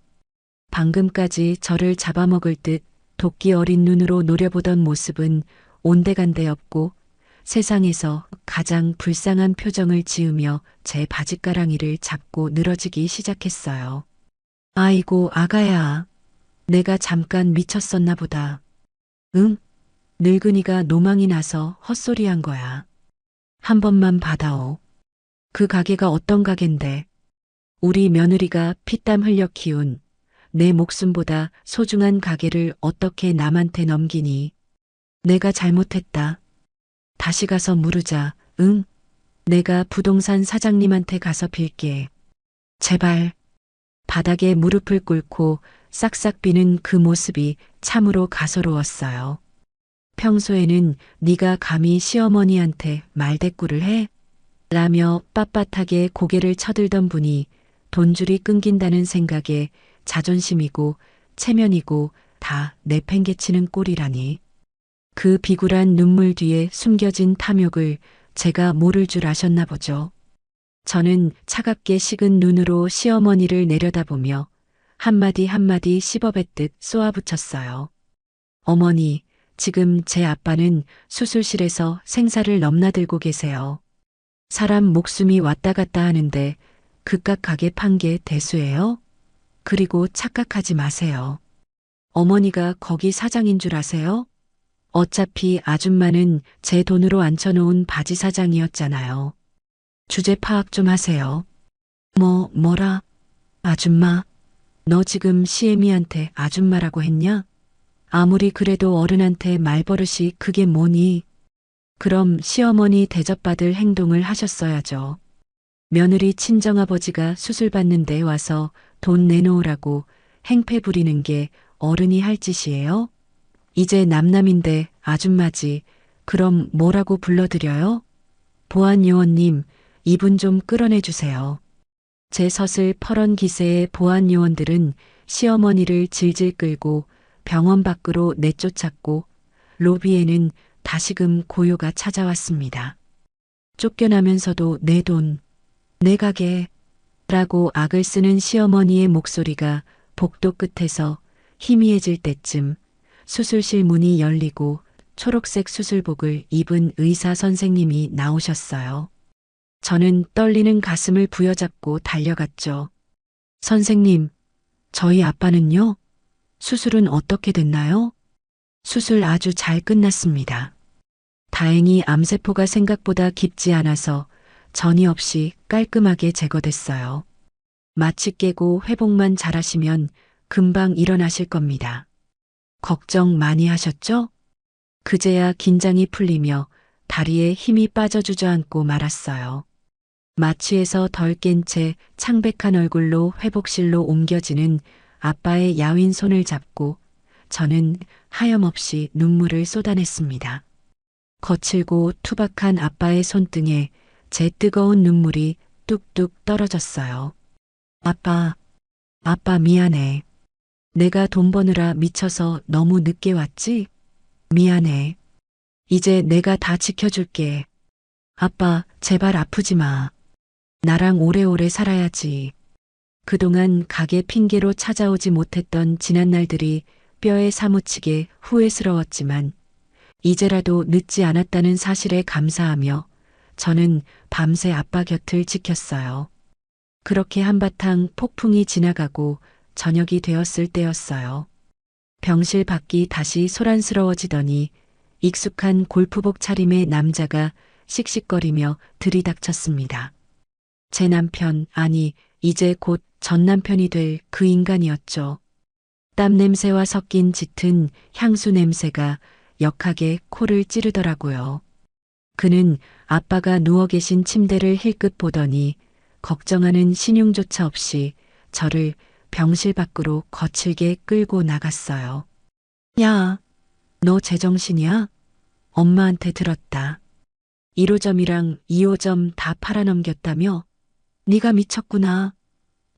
방금까지 저를 잡아먹을 듯 도끼 어린 눈으로 노려보던 모습은 온데간데 없고 세상에서 가장 불쌍한 표정을 지으며 제 바짓가랑이를 잡고 늘어지기 시작했어요. 아이고 아가야, 내가 잠깐 미쳤었나 보다. 응? 늙은이가 노망이 나서 헛소리한 거야. 한 번만 받아오. 그 가게가 어떤 가게인데 우리 며느리가 피땀 흘려 키운 내 목숨보다 소중한 가게를 어떻게 남한테 넘기니. 내가 잘못했다. 다시 가서 물으자. 응? 내가 부동산 사장님한테 가서 빌게. 제발. 바닥에 무릎을 꿇고 싹싹 비는 그 모습이 참으로 가소로웠어요. 평소에는 네가 감히 시어머니한테 말대꾸를 해? 라며 빳빳하게 고개를 쳐들던 분이 돈줄이 끊긴다는 생각에 자존심이고 체면이고 다 내팽개치는 꼴이라니. 그 비굴한 눈물 뒤에 숨겨진 탐욕을 제가 모를 줄 아셨나 보죠. 저는 차갑게 식은 눈으로 시어머니를 내려다보며 한마디 한마디 씹어뱉듯 쏘아붙였어요. 어머니, 지금 제 아빠는 수술실에서 생사를 넘나들고 계세요. 사람 목숨이 왔다 갔다 하는데 그깟 가게 판 게 대수예요? 그리고 착각하지 마세요. 어머니가 거기 사장인 줄 아세요? 어차피 아줌마는 제 돈으로 앉혀놓은 바지 사장이었잖아요. 주제 파악 좀 하세요. 뭐라? 아줌마? 너 지금 시애미한테 아줌마라고 했냐? 아무리 그래도 어른한테 말버릇이 그게 뭐니? 그럼 시어머니 대접받을 행동을 하셨어야죠. 며느리 친정아버지가 수술 받는데 와서 돈 내놓으라고 행패 부리는 게 어른이 할 짓이에요? 이제 남남인데 아줌마지. 그럼 뭐라고 불러드려요? 보안요원님, 이분 좀 끌어내 주세요. 제 서슬 퍼런 기세의 보안요원들은 시어머니를 질질 끌고 병원 밖으로 내쫓았고 로비에는 다시금 고요가 찾아왔습니다. 쫓겨나면서도 내 돈, 내 가게 라고 악을 쓰는 시어머니의 목소리가 복도 끝에서 희미해질 때쯤 수술실 문이 열리고 초록색 수술복을 입은 의사 선생님이 나오셨어요. 저는 떨리는 가슴을 부여잡고 달려갔죠. 선생님, 저희 아빠는요? 수술은 어떻게 됐나요? 수술 아주 잘 끝났습니다. 다행히 암세포가 생각보다 깊지 않아서 전이 없이 깔끔하게 제거됐어요. 마취 깨고 회복만 잘하시면 금방 일어나실 겁니다. 걱정 많이 하셨죠? 그제야 긴장이 풀리며 다리에 힘이 빠져 주저앉고 말았어요. 마취에서 덜 깬 채 창백한 얼굴로 회복실로 옮겨지는 아빠의 야윈 손을 잡고 저는 하염없이 눈물을 쏟아냈습니다. 거칠고 투박한 아빠의 손등에 제 뜨거운 눈물이 뚝뚝 떨어졌어요. 아빠 미안해. 내가 돈 버느라 미쳐서 너무 늦게 왔지? 미안해. 이제 내가 다 지켜줄게. 아빠, 제발 아프지 마. 나랑 오래오래 살아야지. 그동안 가게 핑계로 찾아오지 못했던 지난 날들이 뼈에 사무치게 후회스러웠지만 이제라도 늦지 않았다는 사실에 감사하며 저는 밤새 아빠 곁을 지켰어요. 그렇게 한바탕 폭풍이 지나가고 저녁이 되었을 때였어요. 병실 밖이 다시 소란스러워지더니 익숙한 골프복 차림의 남자가 씩씩거리며 들이닥쳤습니다. 제 남편, 아니 이제 곧 전 남편이 될 그 인간이었죠. 땀 냄새와 섞인 짙은 향수 냄새가 역하게 코를 찌르더라고요. 그는 아빠가 누워 계신 침대를 힐끗 보더니 걱정하는 신용조차 없이 저를 병실 밖으로 거칠게 끌고 나갔어요. 야, 너 제정신이야? 엄마한테 들었다. 1호점이랑 2호점 다 팔아넘겼다며? 네가 미쳤구나.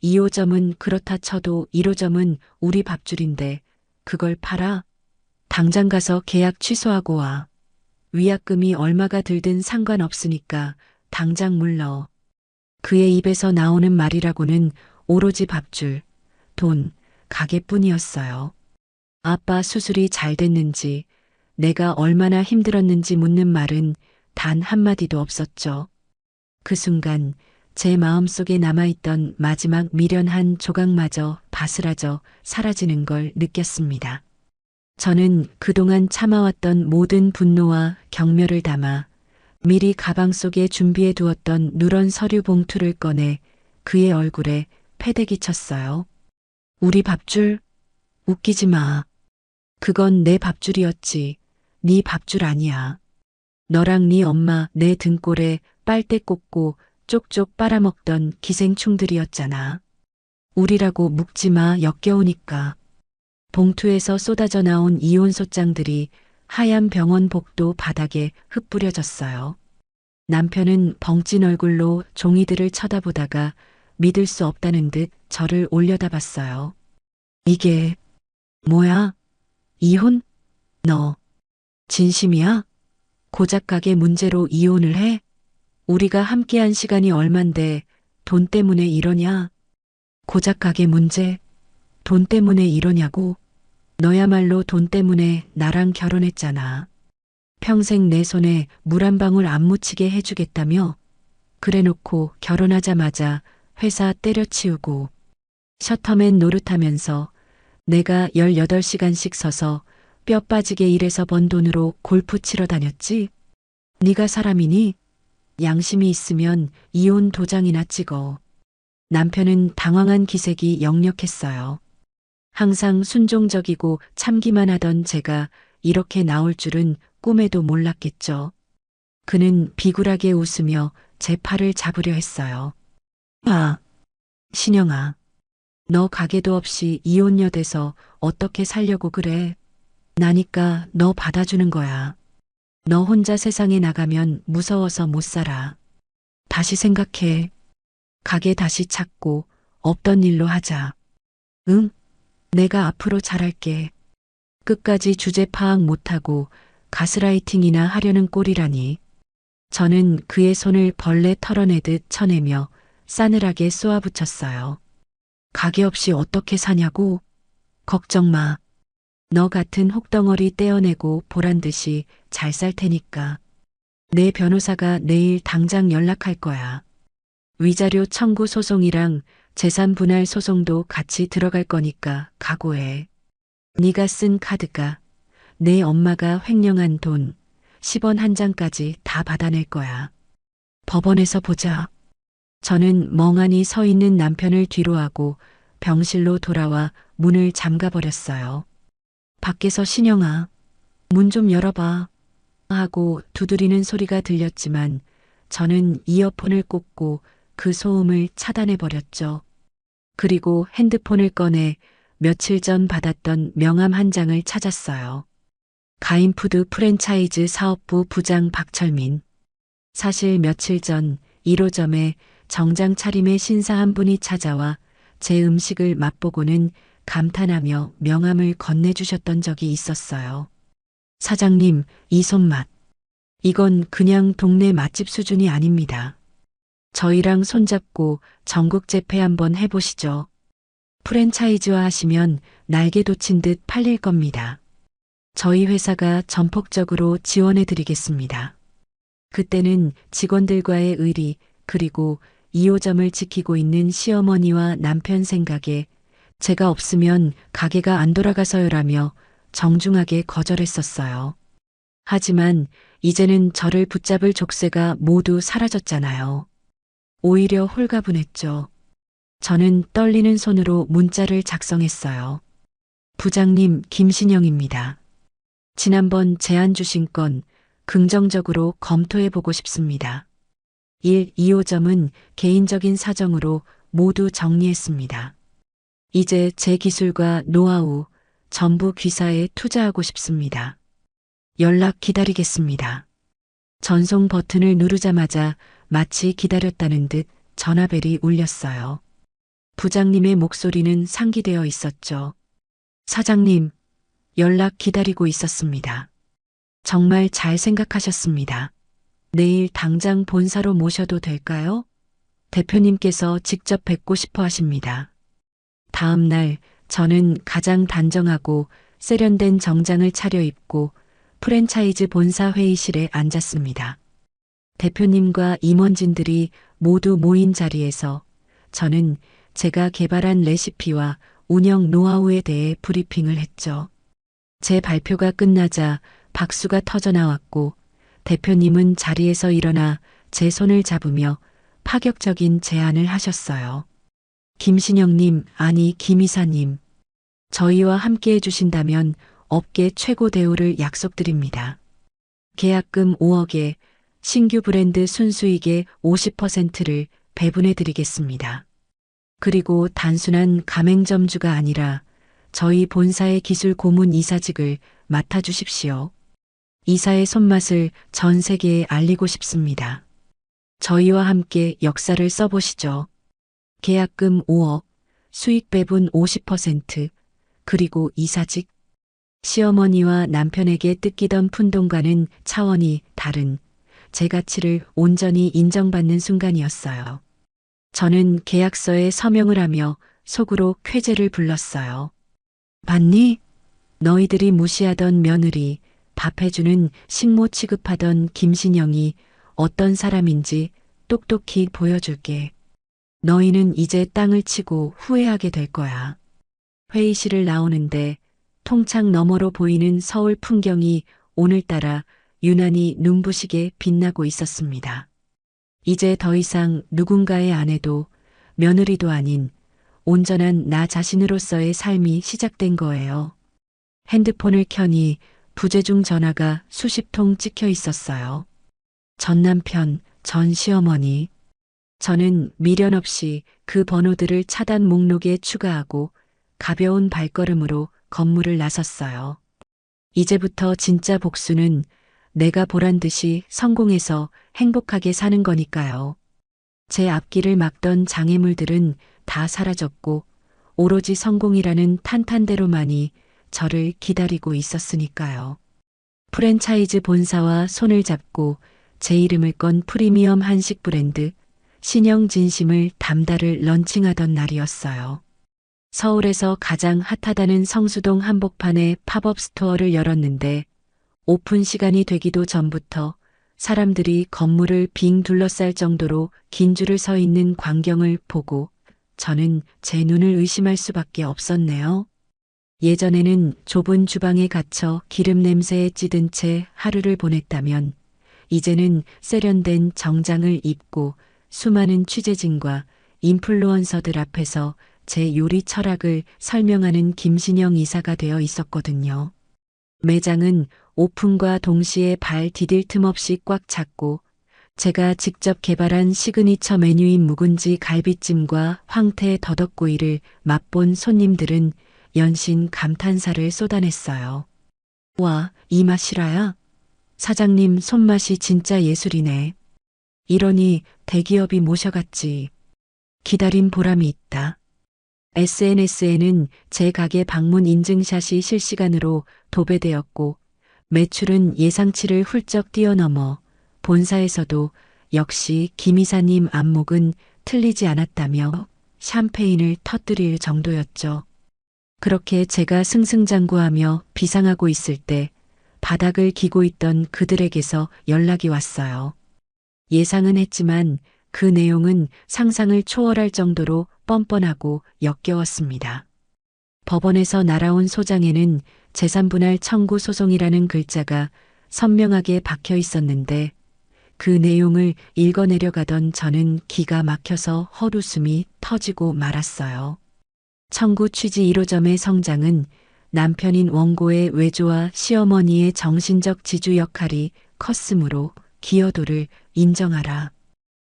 2호점은 그렇다 쳐도 1호점은 우리 밥줄인데 그걸 팔아? 당장 가서 계약 취소하고 와. 위약금이 얼마가 들든 상관없으니까 당장 물러. 그의 입에서 나오는 말이라고는 오로지 밥줄, 돈, 가게뿐이었어요. 아빠 수술이 잘 됐는지, 내가 얼마나 힘들었는지 묻는 말은 단 한마디도 없었죠. 그 순간 제 마음속에 남아있던 마지막 미련한 조각마저 바스라져 사라지는 걸 느꼈습니다. 저는 그동안 참아왔던 모든 분노와 경멸을 담아 미리 가방 속에 준비해 두었던 누런 서류 봉투를 꺼내 그의 얼굴에 패대기 쳤어요. 우리 밥줄? 웃기지 마. 그건 내 밥줄이었지. 네 밥줄 아니야. 너랑 네 엄마 내 등골에 빨대 꽂고 쪽쪽 빨아먹던 기생충들이었잖아. 우리라고 묵지 마, 역겨우니까. 봉투에서 쏟아져 나온 이혼 소장들이 하얀 병원 복도 바닥에 흩뿌려졌어요. 남편은 벙찐 얼굴로 종이들을 쳐다보다가 믿을 수 없다는 듯 저를 올려다봤어요. 이게 뭐야? 이혼? 너 진심이야? 고작 가게 문제로 이혼을 해? 우리가 함께한 시간이 얼만데 돈 때문에 이러냐? 고작 가게 문제? 돈 때문에 이러냐고? 너야말로 돈 때문에 나랑 결혼했잖아. 평생 내 손에 물 한 방울 안 묻히게 해주겠다며? 그래놓고 결혼하자마자 회사 때려치우고 셔터맨 노릇하면서 내가 18시간씩 서서 뼈 빠지게 일해서 번 돈으로 골프 치러 다녔지? 네가 사람이니? 양심이 있으면 이혼 도장이나 찍어. 남편은 당황한 기색이 역력했어요. 항상 순종적이고 참기만 하던 제가 이렇게 나올 줄은 꿈에도 몰랐겠죠. 그는 비굴하게 웃으며 제 팔을 잡으려 했어요. 아, 신영아. 너 가게도 없이 이혼녀 돼서 어떻게 살려고 그래? 나니까 너 받아주는 거야. 너 혼자 세상에 나가면 무서워서 못 살아. 다시 생각해. 가게 다시 찾고 없던 일로 하자. 응? 내가 앞으로 잘할게. 끝까지 주제 파악 못하고 가스라이팅이나 하려는 꼴이라니. 저는 그의 손을 벌레 털어내듯 쳐내며 싸늘하게 쏘아붙였어요. 가게 없이 어떻게 사냐고? 걱정 마. 너 같은 혹덩어리 떼어내고 보란 듯이 잘 살 테니까. 내 변호사가 내일 당장 연락할 거야. 위자료 청구 소송이랑 재산 분할 소송도 같이 들어갈 거니까 각오해. 네가 쓴 카드가 내 엄마가 횡령한 돈 10원 한 장까지 다 받아낼 거야. 법원에서 보자. 저는 멍하니 서 있는 남편을 뒤로하고 병실로 돌아와 문을 잠가버렸어요. 밖에서 신영아, 문 좀 열어봐 하고 두드리는 소리가 들렸지만 저는 이어폰을 꽂고 그 소음을 차단해버렸죠. 그리고 핸드폰을 꺼내 며칠 전 받았던 명함 한 장을 찾았어요. 가인푸드 프랜차이즈 사업부 부장 박철민. 사실 며칠 전 1호점에 정장 차림의 신사 한 분이 찾아와 제 음식을 맛보고는 감탄하며 명함을 건네주셨던 적이 있었어요. 사장님, 이 손맛. 이건 그냥 동네 맛집 수준이 아닙니다. 저희랑 손잡고 전국 재패 한번 해보시죠. 프랜차이즈화 하시면 날개 돋친 듯 팔릴 겁니다. 저희 회사가 전폭적으로 지원해 드리겠습니다. 그때는 직원들과의 의리 그리고 2호점을 지키고 있는 시어머니와 남편 생각에 제가 없으면 가게가 안 돌아가서요라며 정중하게 거절했었어요. 하지만 이제는 저를 붙잡을 족쇄가 모두 사라졌잖아요. 오히려 홀가분했죠. 저는 떨리는 손으로 문자를 작성했어요. 부장님 김신영입니다. 지난번 제안 주신 건 긍정적으로 검토해 보고 싶습니다. 1, 2호점은 개인적인 사정으로 모두 정리했습니다. 이제 제 기술과 노하우 전부 귀사에 투자하고 싶습니다. 연락 기다리겠습니다. 전송 버튼을 누르자마자 마치 기다렸다는 듯 전화벨이 울렸어요. 부장님의 목소리는 상기되어 있었죠. 사장님, 연락 기다리고 있었습니다. 정말 잘 생각하셨습니다. 내일 당장 본사로 모셔도 될까요? 대표님께서 직접 뵙고 싶어 하십니다. 다음 날 저는 가장 단정하고 세련된 정장을 차려입고 프랜차이즈 본사 회의실에 앉았습니다. 대표님과 임원진들이 모두 모인 자리에서 저는 제가 개발한 레시피와 운영 노하우에 대해 브리핑을 했죠. 제 발표가 끝나자 박수가 터져 나왔고 대표님은 자리에서 일어나 제 손을 잡으며 파격적인 제안을 하셨어요. 김신영님, 아니 김 이사님. 저희와 함께 해주신다면 업계 최고 대우를 약속드립니다. 계약금 5억에 신규 브랜드 순수익의 50%를 배분해 드리겠습니다. 그리고 단순한 가맹점주가 아니라 저희 본사의 기술 고문 이사직을 맡아주십시오. 이사의 손맛을 전 세계에 알리고 싶습니다. 저희와 함께 역사를 써보시죠. 계약금 5억, 수익 배분 50%, 그리고 이사직. 시어머니와 남편에게 뜯기던 푼돈과는 차원이 다른 제 가치를 온전히 인정받는 순간이었어요. 저는 계약서에 서명을 하며 속으로 쾌재를 불렀어요. 봤니? 너희들이 무시하던 며느리, 밥 해주는 식모 취급하던 김신영이 어떤 사람인지 똑똑히 보여줄게. 너희는 이제 땅을 치고 후회하게 될 거야. 회의실을 나오는데 통창 너머로 보이는 서울 풍경이 오늘따라 유난히 눈부시게 빛나고 있었습니다. 이제 더 이상 누군가의 아내도 며느리도 아닌 온전한 나 자신으로서의 삶이 시작된 거예요. 핸드폰을 켜니 부재중 전화가 수십 통 찍혀 있었어요. 전 남편, 전 시어머니. 저는 미련 없이 그 번호들을 차단 목록에 추가하고 가벼운 발걸음으로 건물을 나섰어요. 이제부터 진짜 복수는 내가 보란 듯이 성공해서 행복하게 사는 거니까요. 제 앞길을 막던 장애물들은 다 사라졌고 오로지 성공이라는 탄탄대로만이 저를 기다리고 있었으니까요. 프랜차이즈 본사와 손을 잡고 제 이름을 건 프리미엄 한식 브랜드 신영 진심을 담다를 런칭하던 날이었어요. 서울에서 가장 핫하다는 성수동 한복판에 팝업 스토어를 열었는데 오픈 시간이 되기도 전부터 사람들이 건물을 빙 둘러쌀 정도로 긴 줄을 서 있는 광경을 보고 저는 제 눈을 의심할 수밖에 없었네요. 예전에는 좁은 주방에 갇혀 기름 냄새에 찌든 채 하루를 보냈다면 이제는 세련된 정장을 입고 수많은 취재진과 인플루언서들 앞에서 제 요리 철학을 설명하는 김신영 이사가 되어 있었거든요. 매장은 오픈과 동시에 발 디딜 틈 없이 꽉 찼고 제가 직접 개발한 시그니처 메뉴인 묵은지 갈비찜과 황태 더덕구이를 맛본 손님들은 연신 감탄사를 쏟아냈어요. 와, 이 맛이라야? 사장님 손맛이 진짜 예술이네. 이러니 대기업이 모셔갔지. 기다린 보람이 있다. SNS에는 제 가게 방문 인증샷이 실시간으로 도배되었고 매출은 예상치를 훌쩍 뛰어넘어 본사에서도 역시 김 이사님 안목은 틀리지 않았다며 샴페인을 터뜨릴 정도였죠. 그렇게 제가 승승장구하며 비상하고 있을 때 바닥을 기고 있던 그들에게서 연락이 왔어요. 예상은 했지만 그 내용은 상상을 초월할 정도로 뻔뻔하고 역겨웠습니다. 법원에서 날아온 소장에는 재산분할 청구 소송이라는 글자가 선명하게 박혀 있었는데 그 내용을 읽어내려가던 저는 기가 막혀서 헛웃음이 터지고 말았어요. 청구 취지 1호점의 성장은 남편인 원고의 외조와 시어머니의 정신적 지주 역할이 컸으므로 기여도를 인정하라.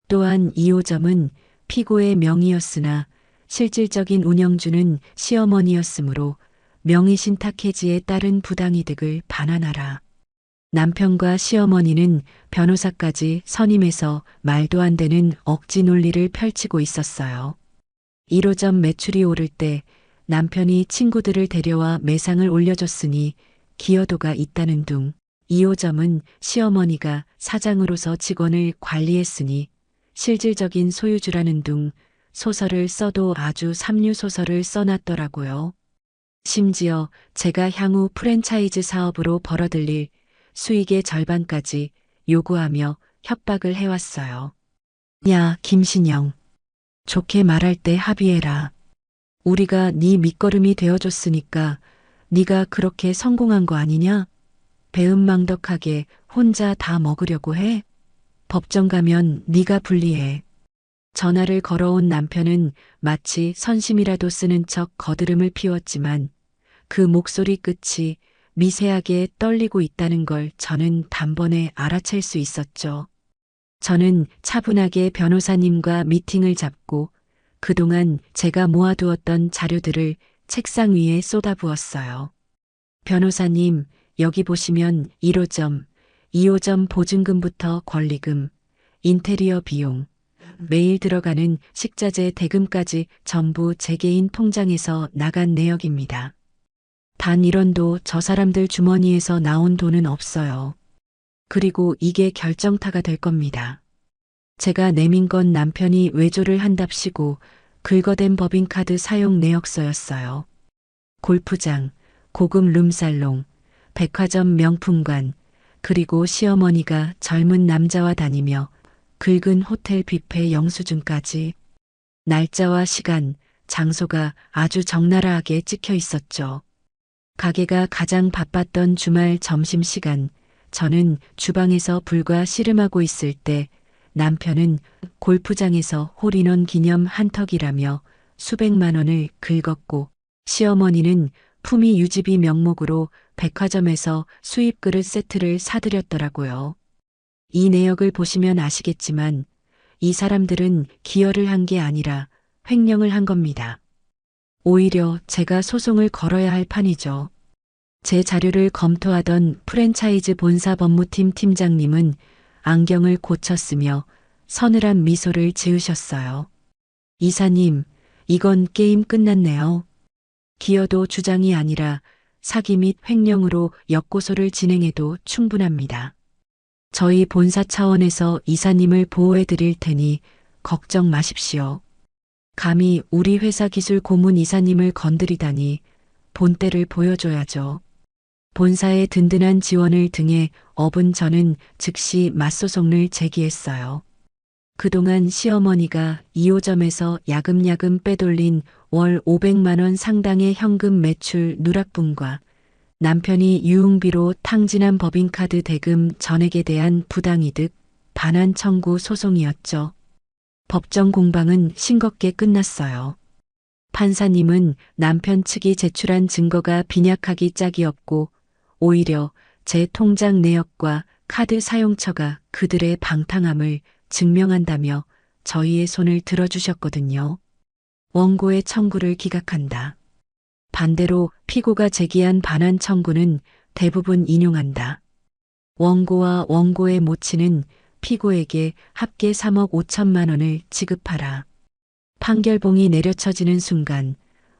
또한 2호점은 피고의 명의였으나 실질적인 운영주는 시어머니였으므로 명의신탁 해지에 따른 부당이득을 반환하라. 남편과 시어머니는 변호사까지 선임해서 말도 안 되는 억지 논리를 펼치고 있었어요. 1호점 매출이 오를 때 남편이 친구들을 데려와 매상을 올려줬으니 기여도가 있다는 둥. 2호점은 시어머니가 사장으로서 직원을 관리했으니 실질적인 소유주라는 둥 소설을 써도 아주 삼류소설을 써놨더라고요. 심지어 제가 향후 프랜차이즈 사업으로 벌어들일 수익의 절반까지 요구하며 협박을 해왔어요. 야, 김신영. 좋게 말할 때 합의해라. 우리가 네 밑거름이 되어줬으니까 네가 그렇게 성공한 거 아니냐? 배은망덕하게 혼자 다 먹으려고 해? 법정 가면 네가 불리해. 전화를 걸어온 남편은 마치 선심이라도 쓰는 척 거드름을 피웠지만 그 목소리 끝이 미세하게 떨리고 있다는 걸 저는 단번에 알아챌 수 있었죠. 저는 차분하게 변호사님과 미팅을 잡고 그동안 제가 모아두었던 자료들을 책상 위에 쏟아부었어요. 변호사님, 여기 보시면 1호점, 2호점 보증금부터 권리금, 인테리어 비용, 매일 들어가는 식자재 대금까지 전부 제 개인 통장에서 나간 내역입니다. 단 1원도 저 사람들 주머니에서 나온 돈은 없어요. 그리고 이게 결정타가 될 겁니다. 제가 내민 건 남편이 외조를 한답시고 긁어댄 법인카드 사용 내역서였어요. 골프장, 고급 룸살롱, 백화점 명품관, 그리고 시어머니가 젊은 남자와 다니며 긁은 호텔 뷔페 영수증까지 날짜와 시간, 장소가 아주 적나라하게 찍혀 있었죠. 가게가 가장 바빴던 주말 점심시간, 저는 주방에서 불과 씨름하고 있을 때 남편은 골프장에서 홀인원 기념 한턱이라며 수백만 원을 긁었고, 시어머니는 품위 유지비 명목으로 백화점에서 수입 그릇 세트를 사들였더라고요. 이 내역을 보시면 아시겠지만 이 사람들은 기여를 한 게 아니라 횡령을 한 겁니다. 오히려 제가 소송을 걸어야 할 판이죠. 제 자료를 검토하던 프랜차이즈 본사 법무팀 팀장님은 안경을 고쳤으며 서늘한 미소를 지으셨어요. 이사님, 이건 게임 끝났네요. 기여도 주장이 아니라 사기 및 횡령으로 역고소를 진행해도 충분합니다. 저희 본사 차원에서 이사님을 보호해 드릴 테니 걱정 마십시오. 감히 우리 회사 기술 고문 이사님을 건드리다니 본때를 보여줘야죠. 본사의 든든한 지원을 등에 업은 저는 즉시 맞소송을 제기했어요. 그동안 시어머니가 2호점에서 야금야금 빼돌린 월 500만 원 상당의 현금 매출 누락분과 남편이 유흥비로 탕진한 법인카드 대금 전액에 대한 부당이득, 반환 청구 소송이었죠. 법정 공방은 싱겁게 끝났어요. 판사님은 남편 측이 제출한 증거가 빈약하기 짝이 없고 오히려 제 통장 내역과 카드 사용처가 그들의 방탕함을 증명한다며 저희의 손을 들어주셨거든요. 원고의 청구를 기각한다. 반대로 피고가 제기한 반환 청구는 대부분 인용한다. 원고와 원고의 모친은 피고에게 합계 3억 5천만 원을 지급하라. 판결봉이 내려쳐지는 순간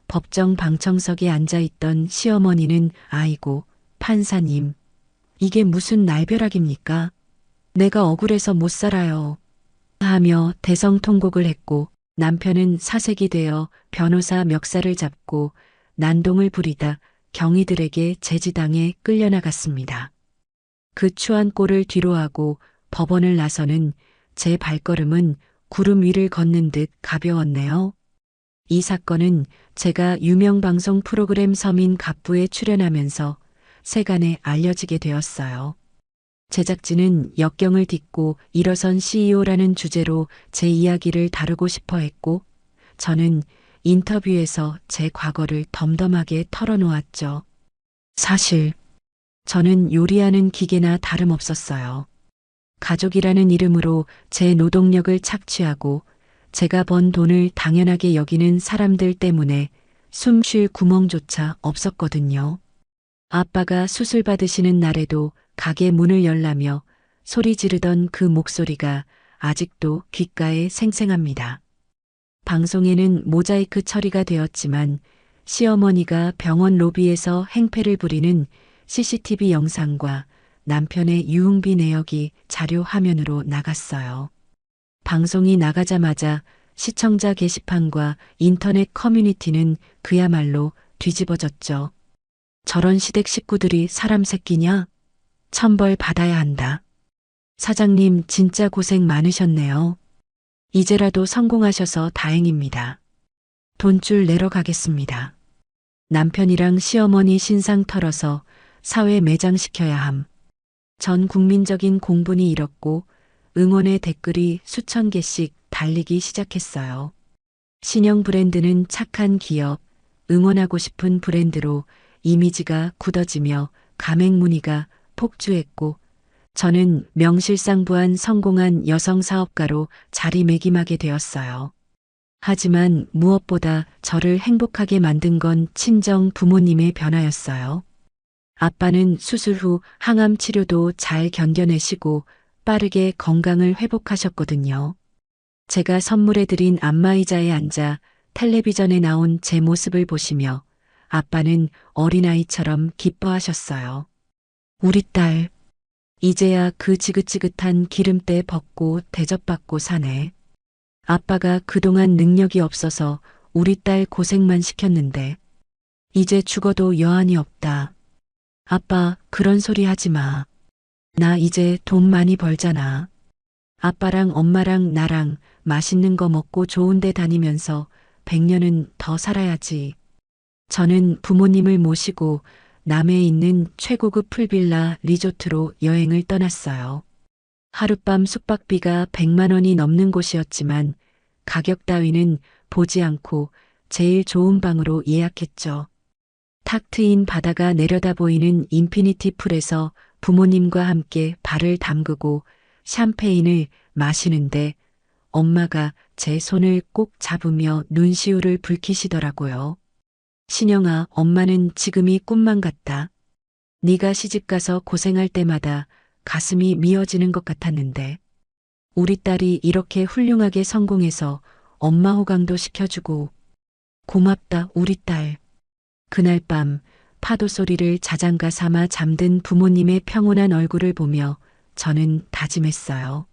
법정 방청석에 앉아있던 시어머니는 아이고 판사님, 이게 무슨 날벼락입니까? 내가 억울해서 못 살아요. 하며 대성통곡을 했고 남편은 사색이 되어 변호사 멱살을 잡고 난동을 부리다 경위들에게 제지당해 끌려나갔습니다. 그 추한 꼴을 뒤로하고 법원을 나서는 제 발걸음은 구름 위를 걷는 듯 가벼웠네요. 이 사건은 제가 유명 방송 프로그램 서민 갑부에 출연하면서 세간에 알려지게 되었어요. 제작진은 역경을 딛고 일어선 CEO라는 주제로 제 이야기를 다루고 싶어 했고, 저는 인터뷰에서 제 과거를 덤덤하게 털어놓았죠. 사실, 저는 요리하는 기계나 다름없었어요. 가족이라는 이름으로 제 노동력을 착취하고 제가 번 돈을 당연하게 여기는 사람들 때문에 숨 쉴 구멍조차 없었거든요. 아빠가 수술 받으시는 날에도 가게 문을 열라며 소리 지르던 그 목소리가 아직도 귓가에 생생합니다. 방송에는 모자이크 처리가 되었지만 시어머니가 병원 로비에서 행패를 부리는 CCTV 영상과 남편의 유흥비 내역이 자료 화면으로 나갔어요. 방송이 나가자마자 시청자 게시판과 인터넷 커뮤니티는 그야말로 뒤집어졌죠. 저런 시댁 식구들이 사람 새끼냐? 천벌 받아야 한다. 사장님 진짜 고생 많으셨네요. 이제라도 성공하셔서 다행입니다. 돈줄 내러 가겠습니다. 남편이랑 시어머니 신상 털어서 사회 매장시켜야 함. 전 국민적인 공분이 일었고 응원의 댓글이 수천 개씩 달리기 시작했어요. 신형 브랜드는 착한 기업, 응원하고 싶은 브랜드로 이미지가 굳어지며 가맹 문의가 폭주했고 저는 명실상부한 성공한 여성 사업가로 자리매김하게 되었어요. 하지만 무엇보다 저를 행복하게 만든 건 친정 부모님의 변화였어요. 아빠는 수술 후 항암 치료도 잘 견뎌내시고 빠르게 건강을 회복하셨거든요. 제가 선물해드린 안마의자에 앉아 텔레비전에 나온 제 모습을 보시며 아빠는 어린아이처럼 기뻐하셨어요. 우리 딸, 이제야 그 지긋지긋한 기름때 벗고 대접받고 사네. 아빠가 그동안 능력이 없어서 우리 딸 고생만 시켰는데 이제 죽어도 여한이 없다. 아빠 그런 소리 하지 마. 나 이제 돈 많이 벌잖아. 아빠랑 엄마랑 나랑 맛있는 거 먹고 좋은 데 다니면서 100년은 더 살아야지. 저는 부모님을 모시고 남해에 있는 최고급 풀빌라 리조트로 여행을 떠났어요. 하룻밤 숙박비가 100만 원이 넘는 곳이었지만 가격 따위는 보지 않고 제일 좋은 방으로 예약했죠. 탁 트인 바다가 내려다 보이는 인피니티 풀에서 부모님과 함께 발을 담그고 샴페인을 마시는데 엄마가 제 손을 꼭 잡으며 눈시울을 붉히시더라고요. 신영아, 엄마는 지금이 꿈만 같다. 네가 시집가서 고생할 때마다 가슴이 미어지는 것 같았는데 우리 딸이 이렇게 훌륭하게 성공해서 엄마 호강도 시켜주고 고맙다 우리 딸. 그날 밤 파도 소리를 자장가 삼아 잠든 부모님의 평온한 얼굴을 보며 저는 다짐했어요.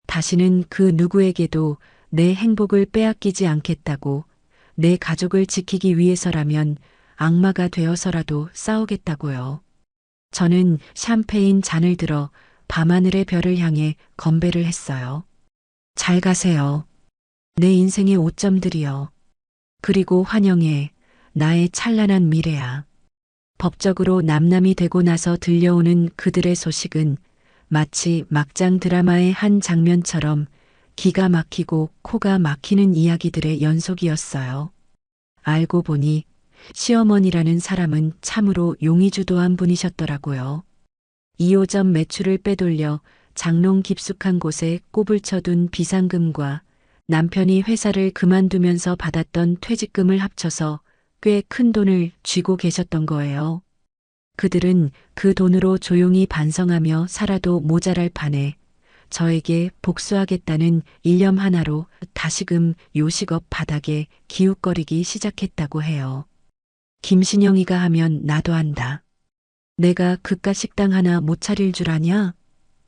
다시는 그 누구에게도 내 행복을 빼앗기지 않겠다고, 내 가족을 지키기 위해서라면 악마가 되어서라도 싸우겠다고요. 저는 샴페인 잔을 들어 밤하늘의 별을 향해 건배를 했어요. 잘 가세요. 내 인생의 오점들이여. 그리고 환영해. 나의 찬란한 미래야. 법적으로 남남이 되고 나서 들려오는 그들의 소식은 마치 막장 드라마의 한 장면처럼 기가 막히고 코가 막히는 이야기들의 연속이었어요. 알고 보니 시어머니라는 사람은 참으로 용의주도한 분이셨더라고요. 2호점 매출을 빼돌려 장롱 깊숙한 곳에 꼽을 쳐둔 비상금과 남편이 회사를 그만두면서 받았던 퇴직금을 합쳐서 꽤 큰 돈을 쥐고 계셨던 거예요. 그들은 그 돈으로 조용히 반성하며 살아도 모자랄 판에 저에게 복수하겠다는 일념 하나로 다시금 요식업 바닥에 기웃거리기 시작했다고 해요. 김신영이가 하면 나도 한다. 내가 그깟 식당 하나 못 차릴 줄 아냐?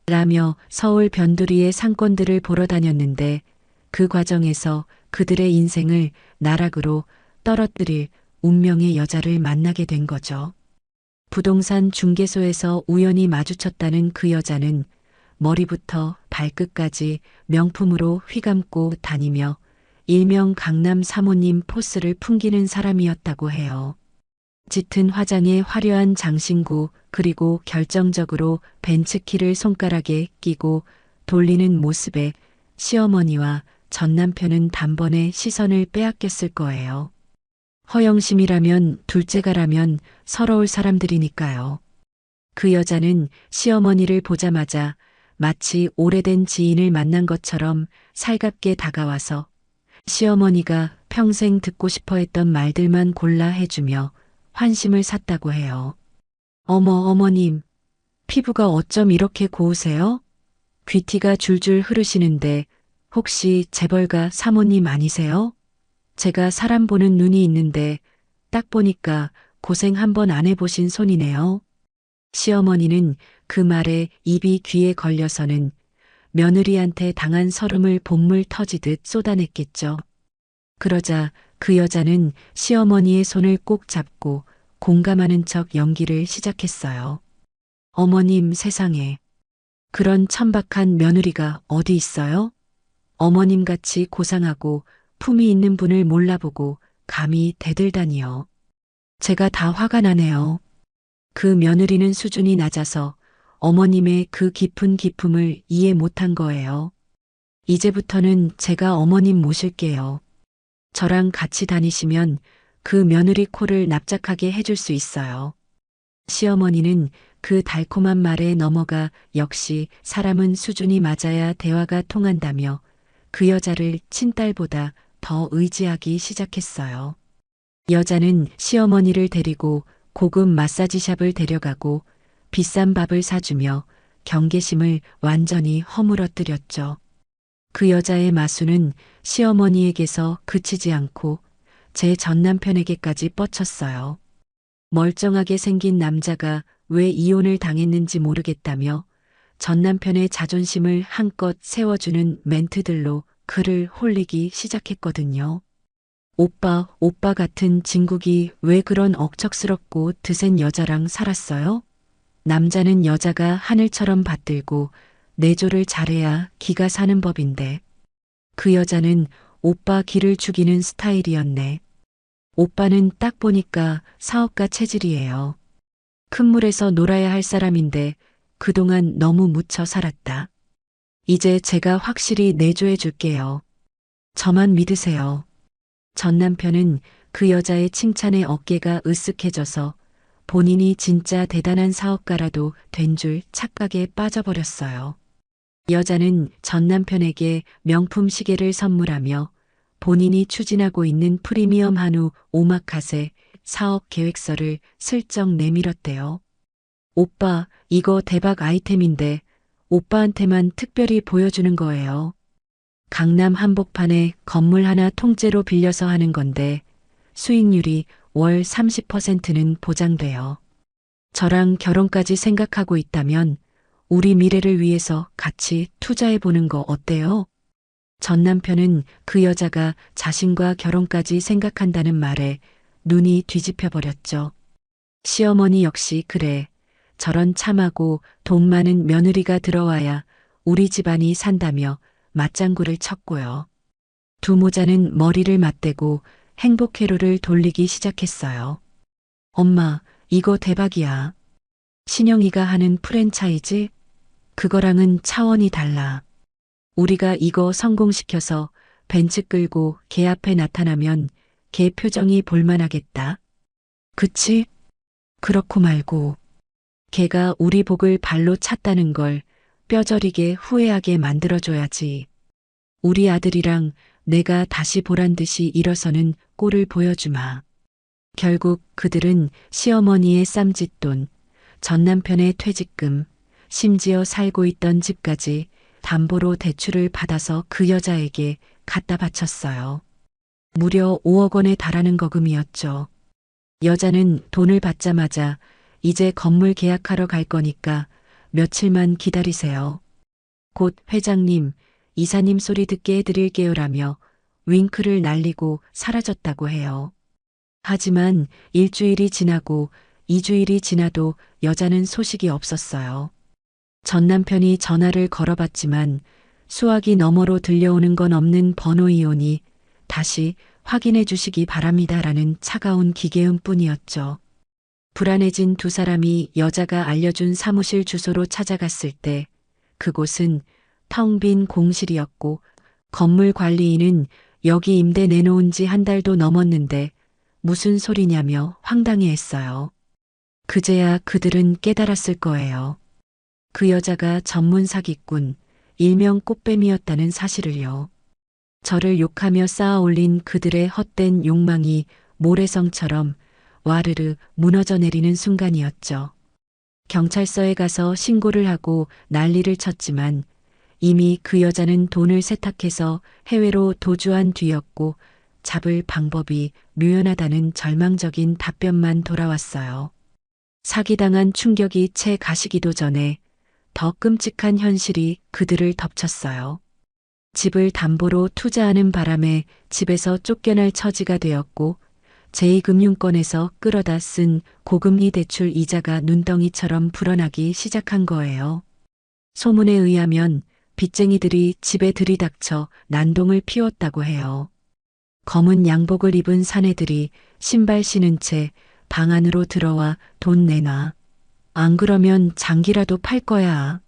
라며 서울 변두리의 상권들을 보러 다녔는데 그 과정에서 그들의 인생을 나락으로 떨어뜨릴 운명의 여자를 만나게 된 거죠. 부동산 중개소에서 우연히 마주쳤다는 그 여자는 머리부터 발끝까지 명품으로 휘감고 다니며 일명 강남 사모님 포스를 풍기는 사람이었다고 해요. 짙은 화장에 화려한 장신구, 그리고 결정적으로 벤츠키를 손가락에 끼고 돌리는 모습에 시어머니와 전 남편은 단번에 시선을 빼앗겼을 거예요. 허영심이라면 둘째가라면 서러울 사람들이니까요. 그 여자는 시어머니를 보자마자 마치 오래된 지인을 만난 것처럼 살갑게 다가와서 시어머니가 평생 듣고 싶어 했던 말들만 골라 해주며 환심을 샀다고 해요. 어머, 어머님, 피부가 어쩜 이렇게 고우세요? 귀티가 줄줄 흐르시는데 혹시 재벌가 사모님 아니세요? 제가 사람 보는 눈이 있는데 딱 보니까 고생 한번 안 해보신 손이네요. 시어머니는 그 말에 입이 귀에 걸려서는 며느리한테 당한 서름을 본물 터지듯 쏟아냈겠죠. 그러자 그 여자는 시어머니의 손을 꼭 잡고 공감하는 척 연기를 시작했어요. 어머님 세상에. 그런 천박한 며느리가 어디 있어요? 어머님같이 고상하고 품이 있는 분을 몰라보고 감히 대들다니요. 제가 다 화가 나네요. 그 며느리는 수준이 낮아서 어머님의 그 깊은 기품을 이해 못한 거예요. 이제부터는 제가 어머님 모실게요. 저랑 같이 다니시면 그 며느리 코를 납작하게 해줄 수 있어요. 시어머니는 그 달콤한 말에 넘어가 역시 사람은 수준이 맞아야 대화가 통한다며 그 여자를 친딸보다 더 의지하기 시작했어요. 여자는 시어머니를 데리고 고급 마사지샵을 데려가고 비싼 밥을 사주며 경계심을 완전히 허물어뜨렸죠. 그 여자의 마수는 시어머니에게서 그치지 않고 제 전남편에게까지 뻗쳤어요. 멀쩡하게 생긴 남자가 왜 이혼을 당했는지 모르겠다며 전남편의 자존심을 한껏 세워주는 멘트들로 그를 홀리기 시작했거든요. 오빠 같은 진국이 왜 그런 억척스럽고 드센 여자랑 살았어요? 남자는 여자가 하늘처럼 받들고 내조를 잘해야 기가 사는 법인데 그 여자는 오빠 기를 죽이는 스타일이었네. 오빠는 딱 보니까 사업가 체질이에요. 큰 물에서 놀아야 할 사람인데 그동안 너무 묻혀 살았다. 이제 제가 확실히 내조해 줄게요. 저만 믿으세요. 전 남편은 그 여자의 칭찬에 어깨가 으쓱해져서 본인이 진짜 대단한 사업가라도 된 줄 착각에 빠져버렸어요. 여자는 전 남편에게 명품 시계를 선물하며 본인이 추진하고 있는 프리미엄 한우 오마카세 사업 계획서를 슬쩍 내밀었대요. 오빠, 이거 대박 아이템인데 오빠한테만 특별히 보여주는 거예요. 강남 한복판에 건물 하나 통째로 빌려서 하는 건데 수익률이 월 30%는 보장돼요. 저랑 결혼까지 생각하고 있다면 우리 미래를 위해서 같이 투자해 보는 거 어때요? 전 남편은 그 여자가 자신과 결혼까지 생각한다는 말에 눈이 뒤집혀 버렸죠. 시어머니 역시 그래. 저런 참하고 돈 많은 며느리가 들어와야 우리 집안이 산다며 맞장구를 쳤고요. 두 모자는 머리를 맞대고 행복 회로를 돌리기 시작했어요. 엄마, 이거 대박이야. 신영이가 하는 프랜차이즈? 그거랑은 차원이 달라. 우리가 이거 성공시켜서 벤츠 끌고 걔 앞에 나타나면 걔 표정이 볼만하겠다. 그치? 그렇고 말고. 걔가 우리 복을 발로 찼다는 걸 뼈저리게 후회하게 만들어줘야지. 우리 아들이랑 내가 다시 보란 듯이 일어서는 꼴을 보여주마. 결국 그들은 시어머니의 쌈짓돈, 전 남편의 퇴직금, 심지어 살고 있던 집까지 담보로 대출을 받아서 그 여자에게 갖다 바쳤어요. 무려 5억 원에 달하는 거금이었죠. 여자는 돈을 받자마자 이제 건물 계약하러 갈 거니까 며칠만 기다리세요. 곧 회장님, 이사님 소리 듣게 해드릴게요라며 윙크를 날리고 사라졌다고 해요. 하지만 일주일이 지나고 2주일이 지나도 여자는 소식이 없었어요. 전 남편이 전화를 걸어봤지만 수화기 너머로 들려오는 건 없는 번호이오니 다시 확인해 주시기 바랍니다라는 차가운 기계음 뿐이었죠. 불안해진 두 사람이 여자가 알려준 사무실 주소로 찾아갔을 때 그곳은 텅 빈 공실이었고 건물 관리인은 여기 임대 내놓은 지 한 달도 넘었는데 무슨 소리냐며 황당해했어요. 그제야 그들은 깨달았을 거예요. 그 여자가 전문 사기꾼, 일명 꽃뱀이었다는 사실을요. 저를 욕하며 쌓아 올린 그들의 헛된 욕망이 모래성처럼 와르르 무너져 내리는 순간이었죠. 경찰서에 가서 신고를 하고 난리를 쳤지만 이미 그 여자는 돈을 세탁해서 해외로 도주한 뒤였고 잡을 방법이 묘연하다는 절망적인 답변만 돌아왔어요. 사기당한 충격이 채 가시기도 전에 더 끔찍한 현실이 그들을 덮쳤어요. 집을 담보로 투자하는 바람에 집에서 쫓겨날 처지가 되었고 제2금융권에서 끌어다 쓴 고금리 대출 이자가 눈덩이처럼 불어나기 시작한 거예요. 소문에 의하면 빚쟁이들이 집에 들이닥쳐 난동을 피웠다고 해요. 검은 양복을 입은 사내들이 신발 신은 채 방 안으로 들어와 돈 내놔. 안 그러면 장기라도 팔 거야.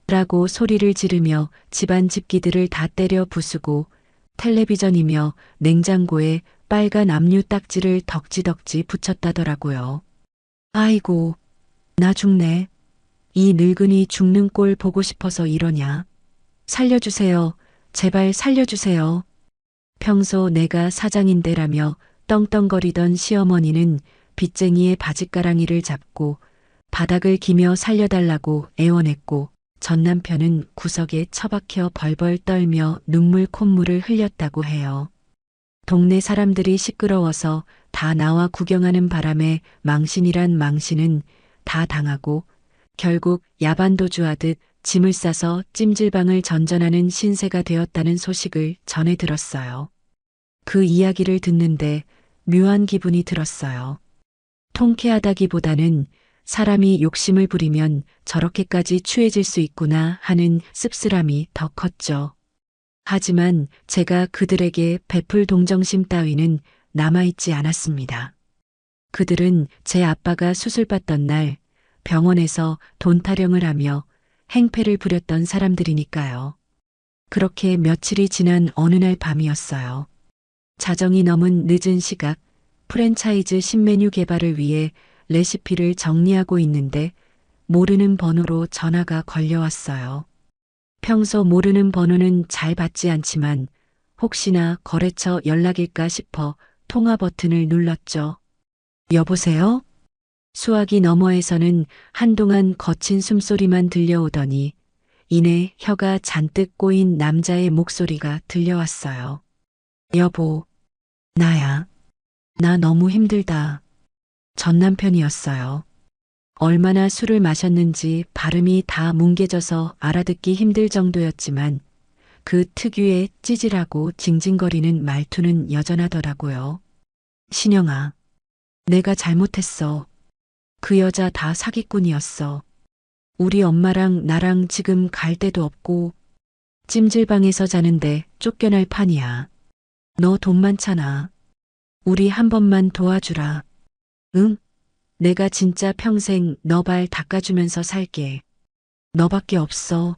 라고 소리를 지르며 집안 집기들을 다 때려 부수고 텔레비전이며 냉장고에 빨간 압류 딱지를 덕지덕지 붙였다더라고요. 아이고, 나 죽네. 이 늙은이 죽는 꼴 보고 싶어서 이러냐. 살려주세요. 제발 살려주세요. 평소 내가 사장인데라며 떵떵거리던 시어머니는 빚쟁이의 바짓가랑이를 잡고 바닥을 기며 살려달라고 애원했고 전 남편은 구석에 처박혀 벌벌 떨며 눈물 콧물을 흘렸다고 해요. 동네 사람들이 시끄러워서 다 나와 구경하는 바람에 망신이란 망신은 다 당하고 결국 야반도주하듯 짐을 싸서 찜질방을 전전하는 신세가 되었다는 소식을 전해 들었어요. 그 이야기를 듣는데 묘한 기분이 들었어요. 통쾌하다기보다는 사람이 욕심을 부리면 저렇게까지 추해질 수 있구나 하는 씁쓸함이 더 컸죠. 하지만 제가 그들에게 베풀 동정심 따위는 남아있지 않았습니다. 그들은 제 아빠가 수술받던 날 병원에서 돈 타령을 하며 행패를 부렸던 사람들이니까요. 그렇게 며칠이 지난 어느 날 밤이었어요. 자정이 넘은 늦은 시각, 프랜차이즈 신메뉴 개발을 위해 레시피를 정리하고 있는데 모르는 번호로 전화가 걸려왔어요. 평소 모르는 번호는 잘 받지 않지만 혹시나 거래처 연락일까 싶어 통화 버튼을 눌렀죠. 여보세요? 수화기 너머에서는 한동안 거친 숨소리만 들려오더니 이내 혀가 잔뜩 꼬인 남자의 목소리가 들려왔어요. 여보, 나야. 나 너무 힘들다. 전 남편이었어요. 얼마나 술을 마셨는지 발음이 다 뭉개져서 알아듣기 힘들 정도였지만 그 특유의 찌질하고 징징거리는 말투는 여전하더라고요. 신영아, 내가 잘못했어. 그 여자 다 사기꾼이었어. 우리 엄마랑 나랑 지금 갈 데도 없고 찜질방에서 자는데 쫓겨날 판이야. 너 돈 많잖아. 우리 한 번만 도와주라. 응? 내가 진짜 평생 너 발 닦아주면서 살게. 너밖에 없어.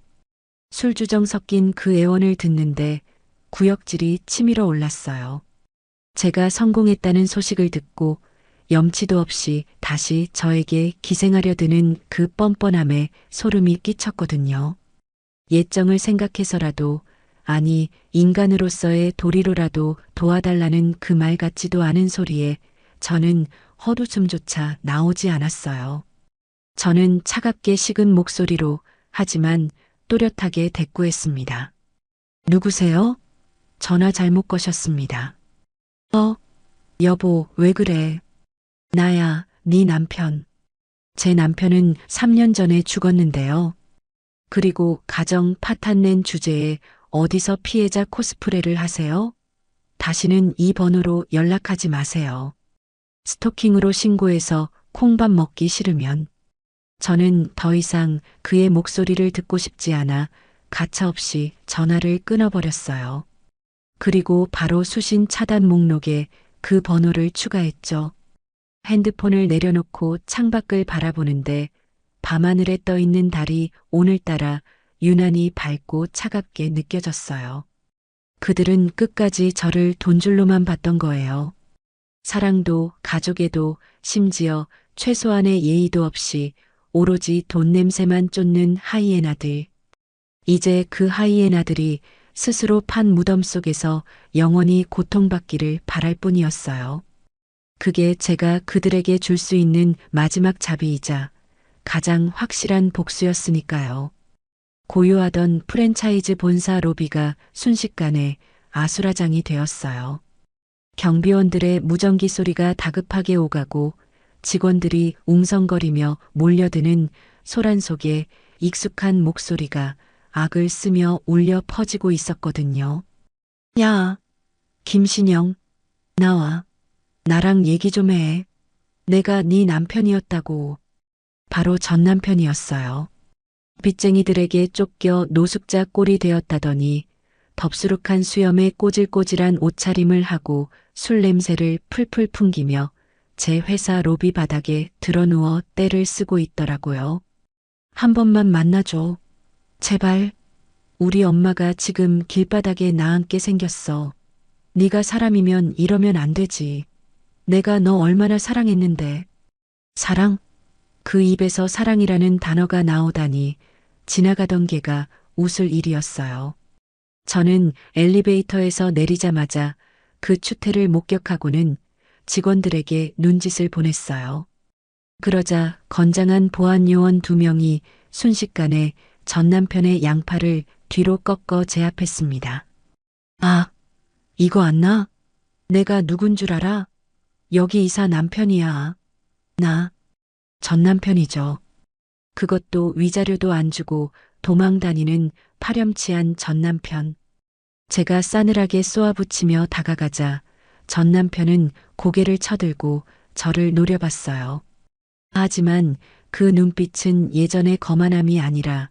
술주정 섞인 그 애원을 듣는데 구역질이 치밀어 올랐어요. 제가 성공했다는 소식을 듣고 염치도 없이 다시 저에게 기생하려 드는 그 뻔뻔함에 소름이 끼쳤거든요. 예정을 생각해서라도, 아니 인간으로서의 도리로라도 도와달라는 그 말 같지도 않은 소리에 저는 헛웃음조차 나오지 않았어요. 저는 차갑게 식은 목소리로 하지만 또렷하게 대꾸했습니다. 누구세요? 전화 잘못 거셨습니다. 여보, 왜 그래? 나야, 네 남편. 제 남편은 3년 전에 죽었는데요. 그리고 가정 파탄 낸 주제에 어디서 피해자 코스프레를 하세요? 다시는 이 번호로 연락하지 마세요. 스토킹으로 신고해서 콩밥 먹기 싫으면. 저는 더 이상 그의 목소리를 듣고 싶지 않아 가차없이 전화를 끊어버렸어요. 그리고 바로 수신 차단 목록에 그 번호를 추가했죠. 핸드폰을 내려놓고 창밖을 바라보는데 밤하늘에 떠 있는 달이 오늘따라 유난히 밝고 차갑게 느껴졌어요. 그들은 끝까지 저를 돈줄로만 봤던 거예요. 사랑도 가족에도 심지어 최소한의 예의도 없이 오로지 돈 냄새만 쫓는 하이에나들. 이제 그 하이에나들이 스스로 판 무덤 속에서 영원히 고통받기를 바랄 뿐이었어요. 그게 제가 그들에게 줄 수 있는 마지막 자비이자 가장 확실한 복수였으니까요. 고요하던 프랜차이즈 본사 로비가 순식간에 아수라장이 되었어요. 경비원들의 무전기 소리가 다급하게 오가고 직원들이 웅성거리며 몰려드는 소란 속에 익숙한 목소리가 악을 쓰며 울려 퍼지고 있었거든요. 야, 김신영, 나와. 나랑 얘기 좀 해. 내가 네 남편이었다고. 바로 전 남편이었어요. 빚쟁이들에게 쫓겨 노숙자 꼴이 되었다더니 덥수룩한 수염에 꼬질꼬질한 옷차림을 하고 술 냄새를 풀풀 풍기며 제 회사 로비 바닥에 드러누워 떼를 쓰고 있더라고요. 한 번만 만나줘. 제발. 우리 엄마가 지금 길바닥에 나앉게 생겼어. 네가 사람이면 이러면 안 되지. 내가 너 얼마나 사랑했는데. 사랑? 그 입에서 사랑이라는 단어가 나오다니 지나가던 개가 웃을 일이었어요. 저는 엘리베이터에서 내리자마자 그 추태를 목격하고는 직원들에게 눈짓을 보냈어요. 그러자 건장한 보안 요원 2명이 순식간에 전 남편의 양팔을 뒤로 꺾어 제압했습니다. 아, 이거 안 나? 내가 누군 줄 알아? 여기 이사 남편이야. 나, 전 남편이죠. 그것도 위자료도 안 주고 도망 다니는 파렴치한 전 남편. 제가 싸늘하게 쏘아붙이며 다가가자 전 남편은 고개를 쳐들고 저를 노려봤어요. 하지만 그 눈빛은 예전의 거만함이 아니라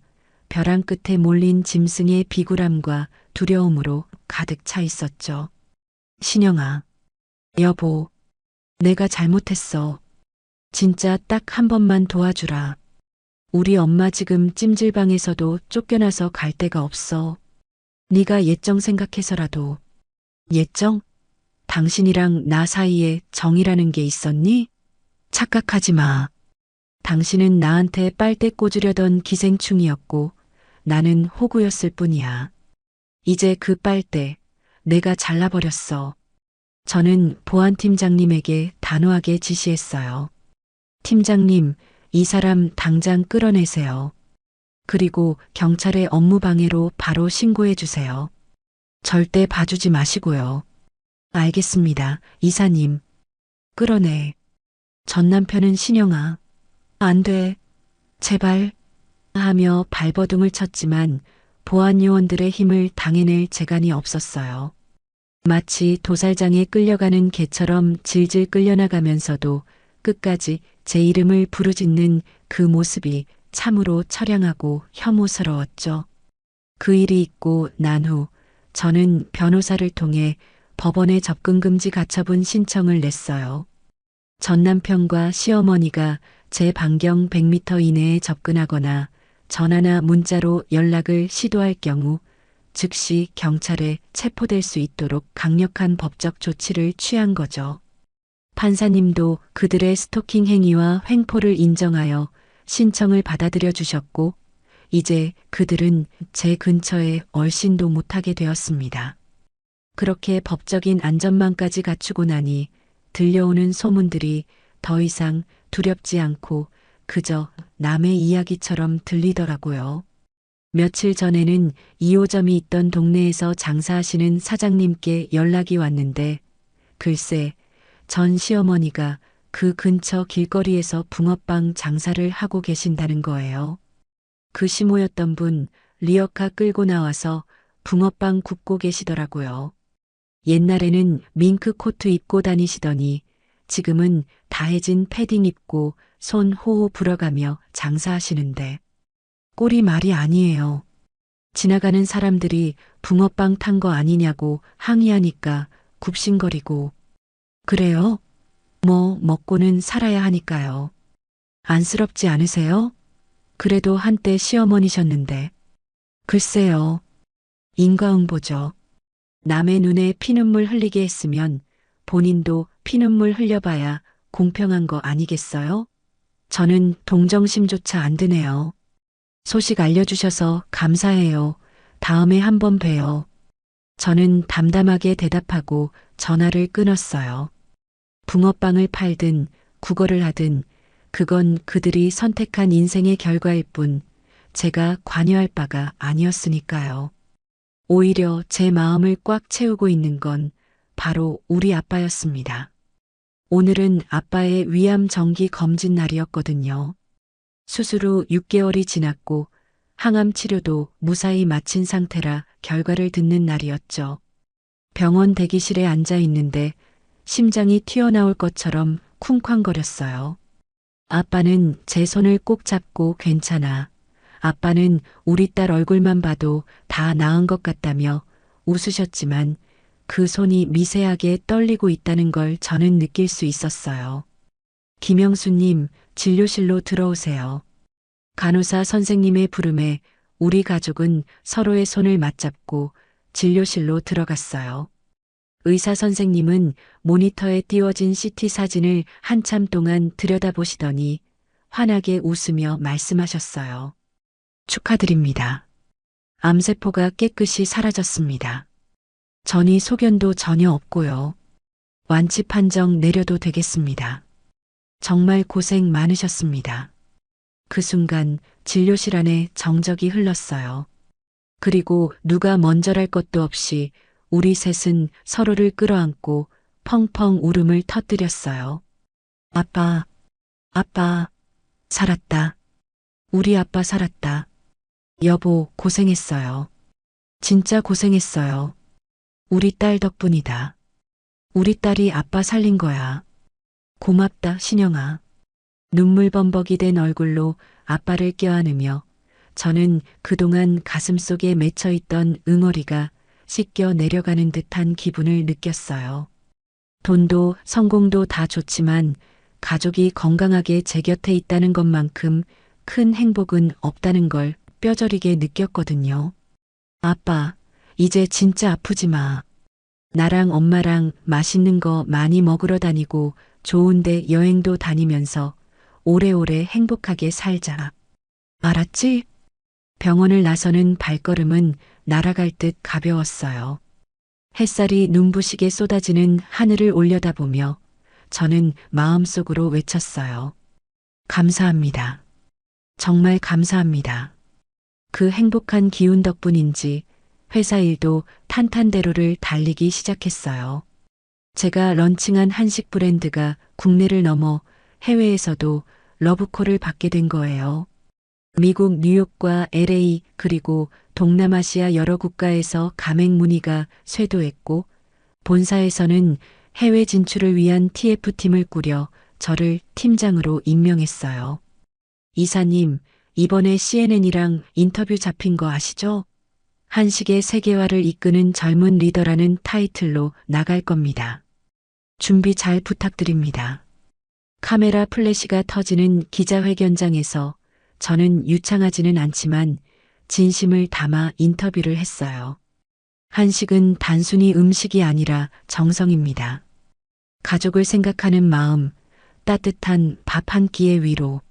벼랑 끝에 몰린 짐승의 비굴함과 두려움으로 가득 차 있었죠. 신영아, 여보, 내가 잘못했어. 진짜 딱 한 번만 도와주라. 우리 엄마 지금 찜질방에서도 쫓겨나서 갈 데가 없어. 네가 예정 생각해서라도. 예정? 당신이랑 나 사이에 정이라는 게 있었니? 착각하지 마. 당신은 나한테 빨대 꽂으려던 기생충이었고 나는 호구였을 뿐이야. 이제 그 빨대 내가 잘라버렸어. 저는 보안팀장님에게 단호하게 지시했어요. 팀장님, 이 사람 당장 끌어내세요. 그리고 경찰에 업무방해로 바로 신고해 주세요. 절대 봐주지 마시고요. 알겠습니다, 이사님. 끌어내. 전 남편은 신영아. 안 돼. 제발. 하며 발버둥을 쳤지만 보안 요원들의 힘을 당해낼 재간이 없었어요. 마치 도살장에 끌려가는 개처럼 질질 끌려나가면서도 끝까지 제 이름을 부르짖는 그 모습이 참으로 처량하고 혐오스러웠죠. 그 일이 있고 난 후 저는 변호사를 통해 법원에 접근금지 가처분 신청을 냈어요. 전 남편과 시어머니가 제 반경 100m 이내에 접근하거나 전화나 문자로 연락을 시도할 경우 즉시 경찰에 체포될 수 있도록 강력한 법적 조치를 취한 거죠. 판사님도 그들의 스토킹 행위와 횡포를 인정하여 신청을 받아들여 주셨고 이제 그들은 제 근처에 얼씬도 못하게 되었습니다. 그렇게 법적인 안전망까지 갖추고 나니 들려오는 소문들이 더 이상 두렵지 않고 그저 남의 이야기처럼 들리더라고요. 며칠 전에는 2호점이 있던 동네에서 장사하시는 사장님께 연락이 왔는데 글쎄 전 시어머니가 그 근처 길거리에서 붕어빵 장사를 하고 계신다는 거예요. 그 시모였던 분 리어카 끌고 나와서 붕어빵 굽고 계시더라고요. 옛날에는 밍크 코트 입고 다니시더니 지금은 다해진 패딩 입고 손 호호 불어가며 장사하시는데 꼴이 말이 아니에요. 지나가는 사람들이 붕어빵 탄 거 아니냐고 항의하니까 굽신거리고 그래요? 뭐 먹고는 살아야 하니까요. 안쓰럽지 않으세요? 그래도 한때 시어머니셨는데. 글쎄요. 인과응보죠. 남의 눈에 피눈물 흘리게 했으면 본인도 피눈물 흘려봐야 공평한 거 아니겠어요? 저는 동정심조차 안 드네요. 소식 알려주셔서 감사해요. 다음에 한번 봬요. 저는 담담하게 대답하고 전화를 끊었어요. 붕어빵을 팔든 국어를 하든 그건 그들이 선택한 인생의 결과일 뿐 제가 관여할 바가 아니었으니까요. 오히려 제 마음을 꽉 채우고 있는 건 바로 우리 아빠였습니다. 오늘은 아빠의 위암 정기 검진 날이었거든요. 수술 후 6개월이 지났고 항암 치료도 무사히 마친 상태라 결과를 듣는 날이었죠. 병원 대기실에 앉아 있는데 심장이 튀어나올 것처럼 쿵쾅거렸어요. 아빠는 제 손을 꼭 잡고 괜찮아. 아빠는 우리 딸 얼굴만 봐도 다 나은 것 같다며 웃으셨지만 그 손이 미세하게 떨리고 있다는 걸 저는 느낄 수 있었어요. 김영수님, 진료실로 들어오세요. 간호사 선생님의 부름에 우리 가족은 서로의 손을 맞잡고 진료실로 들어갔어요. 의사 선생님은 모니터에 띄워진 CT 사진을 한참 동안 들여다보시더니 환하게 웃으며 말씀하셨어요. 축하드립니다. 암세포가 깨끗이 사라졌습니다. 전이 소견도 전혀 없고요. 완치 판정 내려도 되겠습니다. 정말 고생 많으셨습니다. 그 순간 진료실 안에 정적이 흘렀어요. 그리고 누가 먼저랄 것도 없이 우리 셋은 서로를 끌어안고 펑펑 울음을 터뜨렸어요. 아빠, 아빠, 살았다. 우리 아빠 살았다. 여보, 고생했어요. 진짜 고생했어요. 우리 딸 덕분이다. 우리 딸이 아빠 살린 거야. 고맙다, 신영아. 눈물 범벅이 된 얼굴로 아빠를 껴안으며 저는 그동안 가슴속에 맺혀있던 응어리가 씻겨 내려가는 듯한 기분을 느꼈어요. 돈도 성공도 다 좋지만 가족이 건강하게 제 곁에 있다는 것만큼 큰 행복은 없다는 걸 뼈저리게 느꼈거든요. 아빠, 이제 진짜 아프지 마. 나랑 엄마랑 맛있는 거 많이 먹으러 다니고 좋은데 여행도 다니면서 오래오래 행복하게 살자. 알았지? 병원을 나서는 발걸음은 날아갈 듯 가벼웠어요. 햇살이 눈부시게 쏟아지는 하늘을 올려다보며 저는 마음속으로 외쳤어요. 감사합니다. 정말 감사합니다. 그 행복한 기운 덕분인지 회사 일도 탄탄대로를 달리기 시작했어요. 제가 런칭한 한식 브랜드가 국내를 넘어 해외에서도 러브콜을 받게 된 거예요. 미국 뉴욕과 LA 그리고 동남아시아 여러 국가에서 가맹 문의가 쇄도했고 본사에서는 해외 진출을 위한 TF팀을 꾸려 저를 팀장으로 임명했어요. 이사님, 이번에 CNN이랑 인터뷰 잡힌 거 아시죠? 한식의 세계화를 이끄는 젊은 리더라는 타이틀로 나갈 겁니다. 준비 잘 부탁드립니다. 카메라 플래시가 터지는 기자회견장에서 저는 유창하지는 않지만 진심을 담아 인터뷰를 했어요. 한식은 단순히 음식이 아니라 정성입니다. 가족을 생각하는 마음, 따뜻한 밥 한 끼의 위로.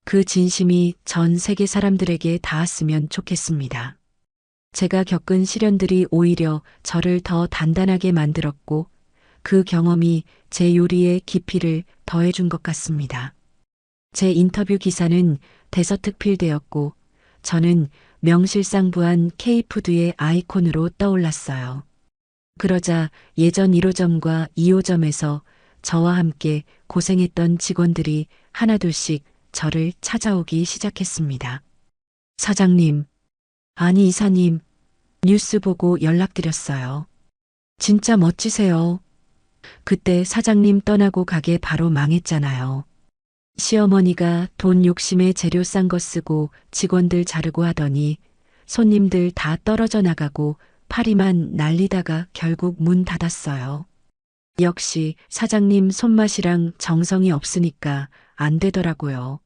그 진심이 전 세계 사람들에게 닿았으면 좋겠습니다. 제가 겪은 시련들이 오히려 저를 더 단단하게 만들었고 그 경험이 제 요리의 깊이를 더해준 것 같습니다. 제 인터뷰 기사는 대서특필되었고 저는 명실상부한 K푸드의 아이콘으로 떠올랐어요. 그러자 예전 1호점과 2호점에서 저와 함께 고생했던 직원들이 하나둘씩 저를 찾아오기 시작했습니다. 사장님, 아니 이사님, 뉴스 보고 연락드렸어요. 진짜 멋지세요. 그때 사장님 떠나고 가게 바로 망했잖아요. 시어머니가 돈 욕심에 재료 싼 거 쓰고 직원들 자르고 하더니 손님들 다 떨어져 나가고 파리만 날리다가 결국 문 닫았어요. 역시 사장님 손맛이랑 정성이 없으니까 안 되더라고요.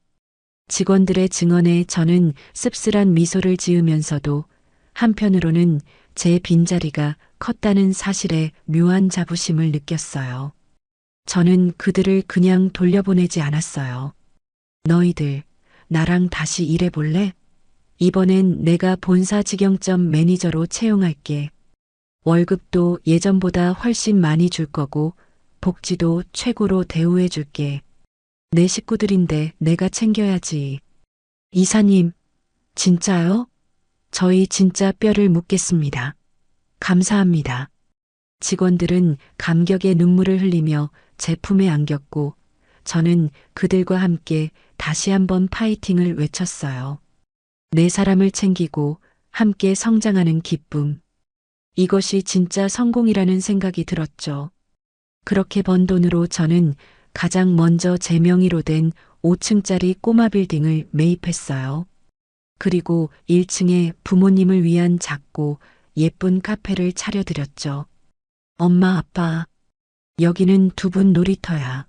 직원들의 증언에 저는 씁쓸한 미소를 지으면서도 한편으로는 제 빈자리가 컸다는 사실에 묘한 자부심을 느꼈어요. 저는 그들을 그냥 돌려보내지 않았어요. 너희들, 나랑 다시 일해볼래? 이번엔 내가 본사 직영점 매니저로 채용할게. 월급도 예전보다 훨씬 많이 줄 거고 복지도 최고로 대우해 줄게. 내 식구들인데 내가 챙겨야지. 이사님, 진짜요? 저희 진짜 뼈를 묻겠습니다. 감사합니다. 직원들은 감격의 눈물을 흘리며 제 품에 안겼고 저는 그들과 함께 다시 한번 파이팅을 외쳤어요. 네 사람을 챙기고 함께 성장하는 기쁨. 이것이 진짜 성공이라는 생각이 들었죠. 그렇게 번 돈으로 저는 가장 먼저 제 명의로 된 5층짜리 꼬마 빌딩을 매입했어요. 그리고 1층에 부모님을 위한 작고 예쁜 카페를 차려드렸죠. 엄마, 아빠, 여기는 두 분 놀이터야.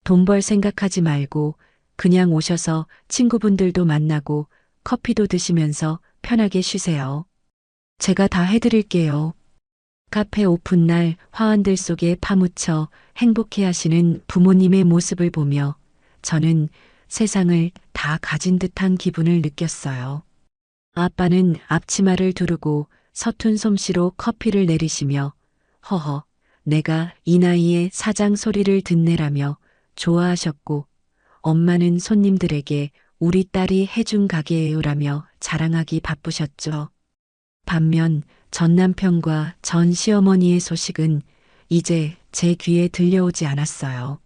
돈 벌 생각하지 말고 그냥 오셔서 친구분들도 만나고 커피도 드시면서 편하게 쉬세요. 제가 다 해드릴게요. 카페 오픈 날 화환들 속에 파묻혀 행복해 하시는 부모님의 모습을 보며 저는 세상을 다 가진 듯한 기분을 느꼈어요. 아빠는 앞치마를 두르고 서툰 솜씨로 커피를 내리시며 허허, 내가 이 나이에 사장 소리를 듣네라며 좋아하셨고 엄마는 손님들에게 우리 딸이 해준 가게예요라며 자랑하기 바쁘셨죠. 반면 전 남편과 전 시어머니의 소식은 이제 제 귀에 들려오지 않았어요.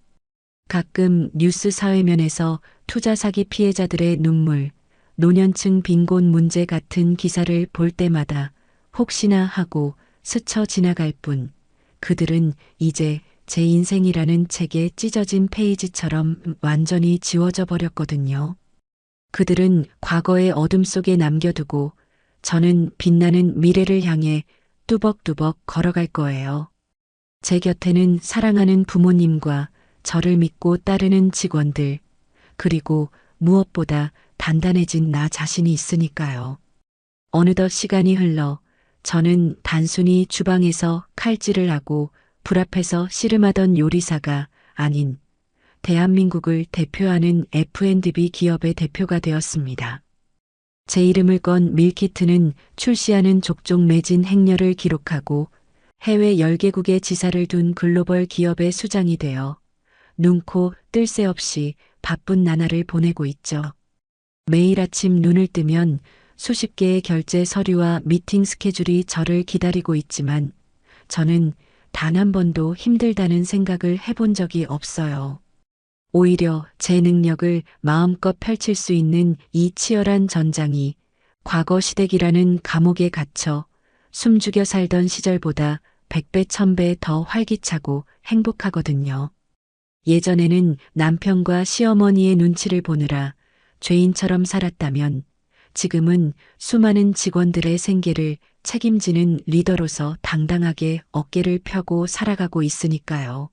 가끔 뉴스 사회면에서 투자 사기 피해자들의 눈물, 노년층 빈곤 문제 같은 기사를 볼 때마다 혹시나 하고 스쳐 지나갈 뿐 그들은 이제 제 인생이라는 책에 찢어진 페이지처럼 완전히 지워져 버렸거든요. 그들은 과거의 어둠 속에 남겨두고 저는 빛나는 미래를 향해 뚜벅뚜벅 걸어갈 거예요. 제 곁에는 사랑하는 부모님과 저를 믿고 따르는 직원들, 그리고 무엇보다 단단해진 나 자신이 있으니까요. 어느덧 시간이 흘러 저는 단순히 주방에서 칼질을 하고 불 앞에서 씨름하던 요리사가 아닌 대한민국을 대표하는 F&B 기업의 대표가 되었습니다. 제 이름을 건 밀키트는 출시하는 족족 매진 행렬을 기록하고 해외 10개국의 지사를 둔 글로벌 기업의 수장이 되어 눈코 뜰 새 없이 바쁜 나날을 보내고 있죠. 매일 아침 눈을 뜨면 수십 개의 결제 서류와 미팅 스케줄이 저를 기다리고 있지만 저는 단 한 번도 힘들다는 생각을 해본 적이 없어요. 오히려 제 능력을 마음껏 펼칠 수 있는 이 치열한 전장이 과거 시댁이라는 감옥에 갇혀 숨죽여 살던 시절보다 100배, 1000배 더 활기차고 행복하거든요. 예전에는 남편과 시어머니의 눈치를 보느라 죄인처럼 살았다면 지금은 수많은 직원들의 생계를 책임지는 리더로서 당당하게 어깨를 펴고 살아가고 있으니까요.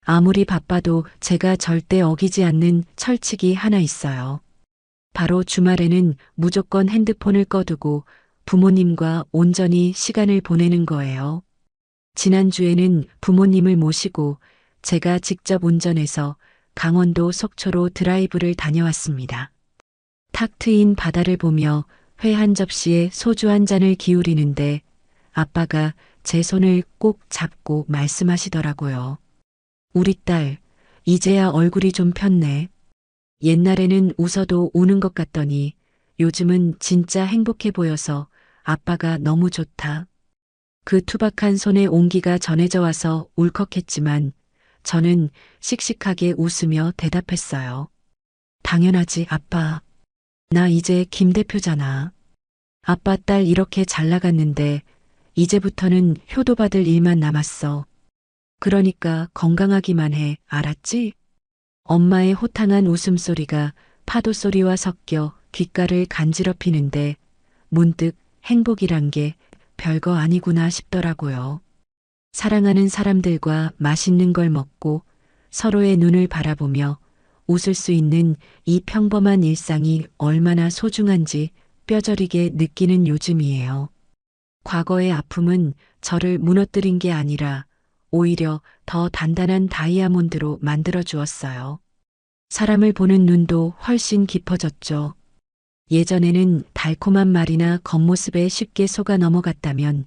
아무리 바빠도 제가 절대 어기지 않는 철칙이 하나 있어요. 바로 주말에는 무조건 핸드폰을 꺼두고 부모님과 온전히 시간을 보내는 거예요. 지난주에는 부모님을 모시고 제가 직접 운전해서 강원도 속초로 드라이브를 다녀왔습니다. 탁 트인 바다를 보며 회 한 접시에 소주 한 잔을 기울이는데 아빠가 제 손을 꼭 잡고 말씀하시더라고요. 우리 딸, 이제야 얼굴이 좀 폈네. 옛날에는 웃어도 우는 것 같더니 요즘은 진짜 행복해 보여서 아빠가 너무 좋다. 그 투박한 손에 온기가 전해져 와서 울컥했지만 저는 씩씩하게 웃으며 대답했어요. 당연하지, 아빠. 나 이제 김 대표잖아. 아빠 딸 이렇게 잘 나갔는데 이제부터는 효도받을 일만 남았어. 그러니까 건강하기만 해, 알았지? 엄마의 호탕한 웃음소리가 파도소리와 섞여 귓가를 간지럽히는데 문득 행복이란 게 별거 아니구나 싶더라고요. 사랑하는 사람들과 맛있는 걸 먹고 서로의 눈을 바라보며 웃을 수 있는 이 평범한 일상이 얼마나 소중한지 뼈저리게 느끼는 요즘이에요. 과거의 아픔은 저를 무너뜨린 게 아니라 오히려 더 단단한 다이아몬드로 만들어 주었어요. 사람을 보는 눈도 훨씬 깊어졌죠. 예전에는 달콤한 말이나 겉모습에 쉽게 속아 넘어갔다면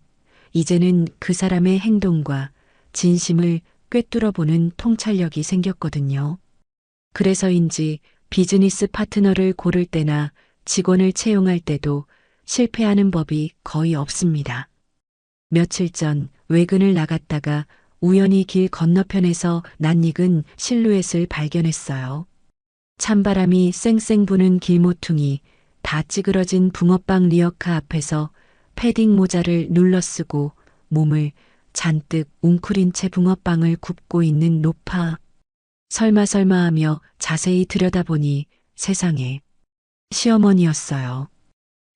이제는 그 사람의 행동과 진심을 꿰뚫어 보는 통찰력이 생겼거든요. 그래서인지 비즈니스 파트너를 고를 때나 직원을 채용할 때도 실패하는 법이 거의 없습니다. 며칠 전 외근을 나갔다가 우연히 길 건너편에서 낯익은 실루엣을 발견했어요. 찬바람이 쌩쌩 부는 길모퉁이 다 찌그러진 붕어빵 리어카 앞에서 패딩 모자를 눌러쓰고 몸을 잔뜩 웅크린 채 붕어빵을 굽고 있는 노파. 설마 하며 자세히 들여다보니 세상에 시어머니였어요.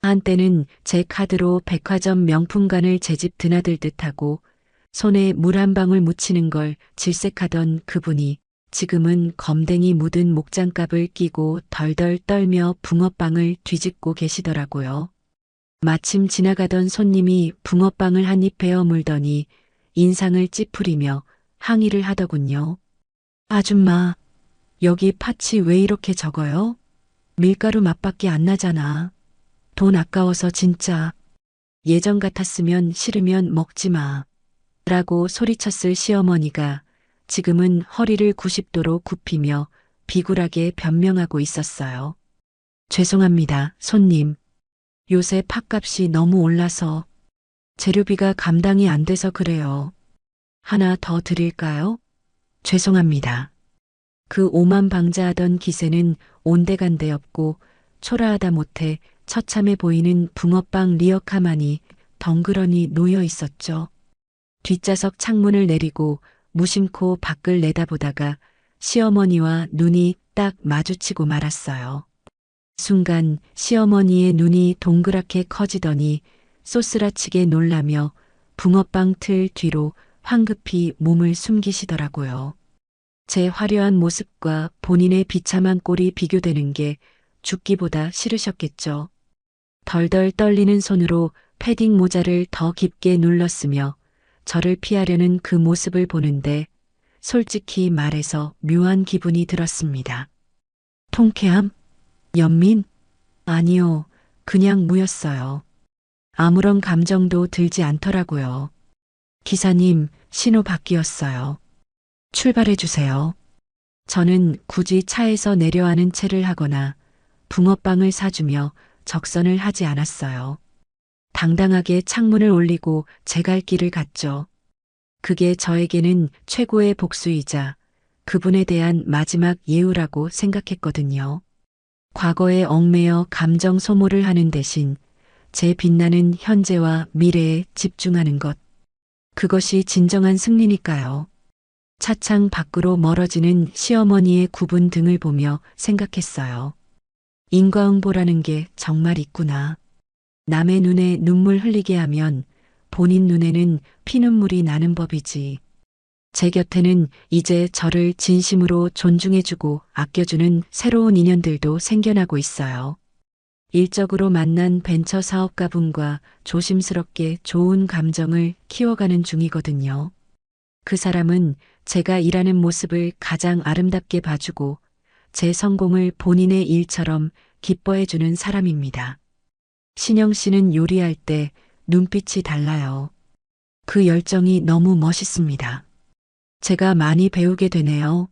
한때는 제 카드로 백화점 명품관을 제 집 드나들 듯하고 손에 물 한 방울 묻히는 걸 질색하던 그분이 지금은 검댕이 묻은 목장갑을 끼고 덜덜 떨며 붕어빵을 뒤집고 계시더라고요. 마침 지나가던 손님이 붕어빵을 한 입 베어 물더니 인상을 찌푸리며 항의를 하더군요. 아줌마, 여기 팥이 왜 이렇게 적어요? 밀가루 맛밖에 안 나잖아. 돈 아까워서 진짜. 예전 같았으면 싫으면 먹지 마. 라고 소리쳤을 시어머니가 지금은 허리를 90도로 굽히며 비굴하게 변명하고 있었어요. 죄송합니다, 손님. 요새 팥값이 너무 올라서 재료비가 감당이 안 돼서 그래요. 하나 더 드릴까요? 죄송합니다. 그 오만방자하던 기세는 온데간데 없고 초라하다 못해 처참해 보이는 붕어빵 리어카만이 덩그러니 놓여 있었죠. 뒷좌석 창문을 내리고 무심코 밖을 내다보다가 시어머니와 눈이 딱 마주치고 말았어요. 순간 시어머니의 눈이 동그랗게 커지더니 쏘스라치게 놀라며 붕어빵 틀 뒤로 황급히 몸을 숨기시더라고요. 제 화려한 모습과 본인의 비참한 꼴이 비교되는 게 죽기보다 싫으셨겠죠. 덜덜 떨리는 손으로 패딩 모자를 더 깊게 눌렀으며 저를 피하려는 그 모습을 보는데 솔직히 말해서 묘한 기분이 들었습니다. 통쾌함? 연민? 아니요. 그냥 무였어요. 아무런 감정도 들지 않더라고요. 기사님, 신호 바뀌었어요. 출발해 주세요. 저는 굳이 차에서 내려하는 체를 하거나 붕어빵을 사주며 적선을 하지 않았어요. 당당하게 창문을 올리고 제 갈 길을 갔죠. 그게 저에게는 최고의 복수이자 그분에 대한 마지막 예우라고 생각했거든요. 과거에 얽매여 감정 소모를 하는 대신 제 빛나는 현재와 미래에 집중하는 것. 그것이 진정한 승리니까요. 차창 밖으로 멀어지는 시어머니의 굽은 등을 보며 생각했어요. 인과응보라는 게 정말 있구나. 남의 눈에 눈물 흘리게 하면 본인 눈에는 피눈물이 나는 법이지. 제 곁에는 이제 저를 진심으로 존중해주고 아껴주는 새로운 인연들도 생겨나고 있어요. 일적으로 만난 벤처 사업가분과 조심스럽게 좋은 감정을 키워가는 중이거든요. 그 사람은 제가 일하는 모습을 가장 아름답게 봐주고 제 성공을 본인의 일처럼 기뻐해주는 사람입니다. 신영 씨는 요리할 때 눈빛이 달라요. 그 열정이 너무 멋있습니다. 제가 많이 배우게 되네요.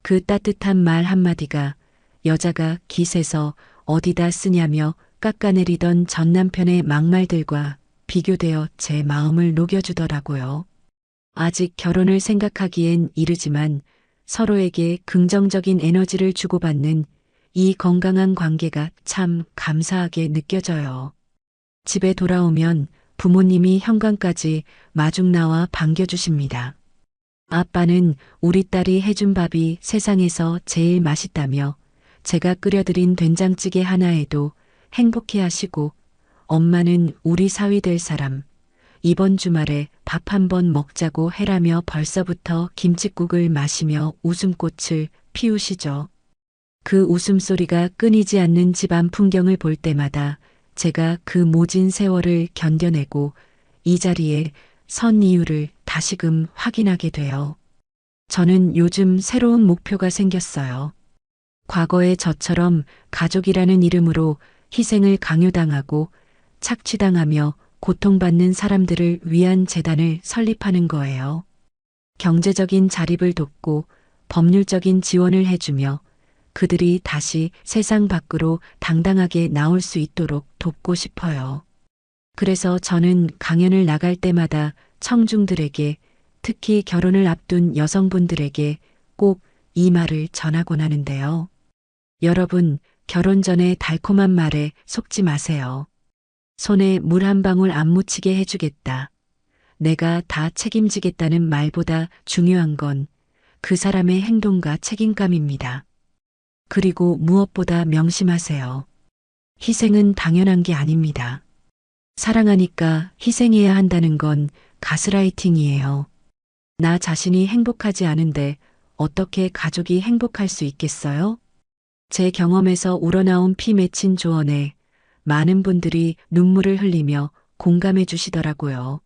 그 따뜻한 말 한마디가 여자가 깃에서 어디다 쓰냐며 깎아내리던 전 남편의 막말들과 비교되어 제 마음을 녹여주더라고요. 아직 결혼을 생각하기엔 이르지만 서로에게 긍정적인 에너지를 주고받는 이 건강한 관계가 참 감사하게 느껴져요. 집에 돌아오면 부모님이 현관까지 마중 나와 반겨주십니다. 아빠는 우리 딸이 해준 밥이 세상에서 제일 맛있다며 제가 끓여드린 된장찌개 하나에도 행복해 하시고 엄마는 우리 사위 될 사람, 이번 주말에 밥 한번 먹자고 해라며 벌써부터 김칫국을 마시며 웃음꽃을 피우시죠. 그 웃음소리가 끊이지 않는 집안 풍경을 볼 때마다 제가 그 모진 세월을 견뎌내고 이 자리에 선 이유를 다시금 확인하게 돼요. 저는 요즘 새로운 목표가 생겼어요. 과거의 저처럼 가족이라는 이름으로 희생을 강요당하고 착취당하며 고통받는 사람들을 위한 재단을 설립하는 거예요. 경제적인 자립을 돕고 법률적인 지원을 해주며 그들이 다시 세상 밖으로 당당하게 나올 수 있도록 돕고 싶어요. 그래서 저는 강연을 나갈 때마다 청중들에게, 특히 결혼을 앞둔 여성분들에게 꼭 이 말을 전하곤 하는데요. 여러분, 결혼 전에 달콤한 말에 속지 마세요. 손에 물 한 방울 안 묻히게 해주겠다. 내가 다 책임지겠다는 말보다 중요한 건 그 사람의 행동과 책임감입니다. 그리고 무엇보다 명심하세요. 희생은 당연한 게 아닙니다. 사랑하니까 희생해야 한다는 건 가스라이팅이에요. 나 자신이 행복하지 않은데 어떻게 가족이 행복할 수 있겠어요? 제 경험에서 우러나온 피 맺힌 조언에 많은 분들이 눈물을 흘리며 공감해 주시더라고요.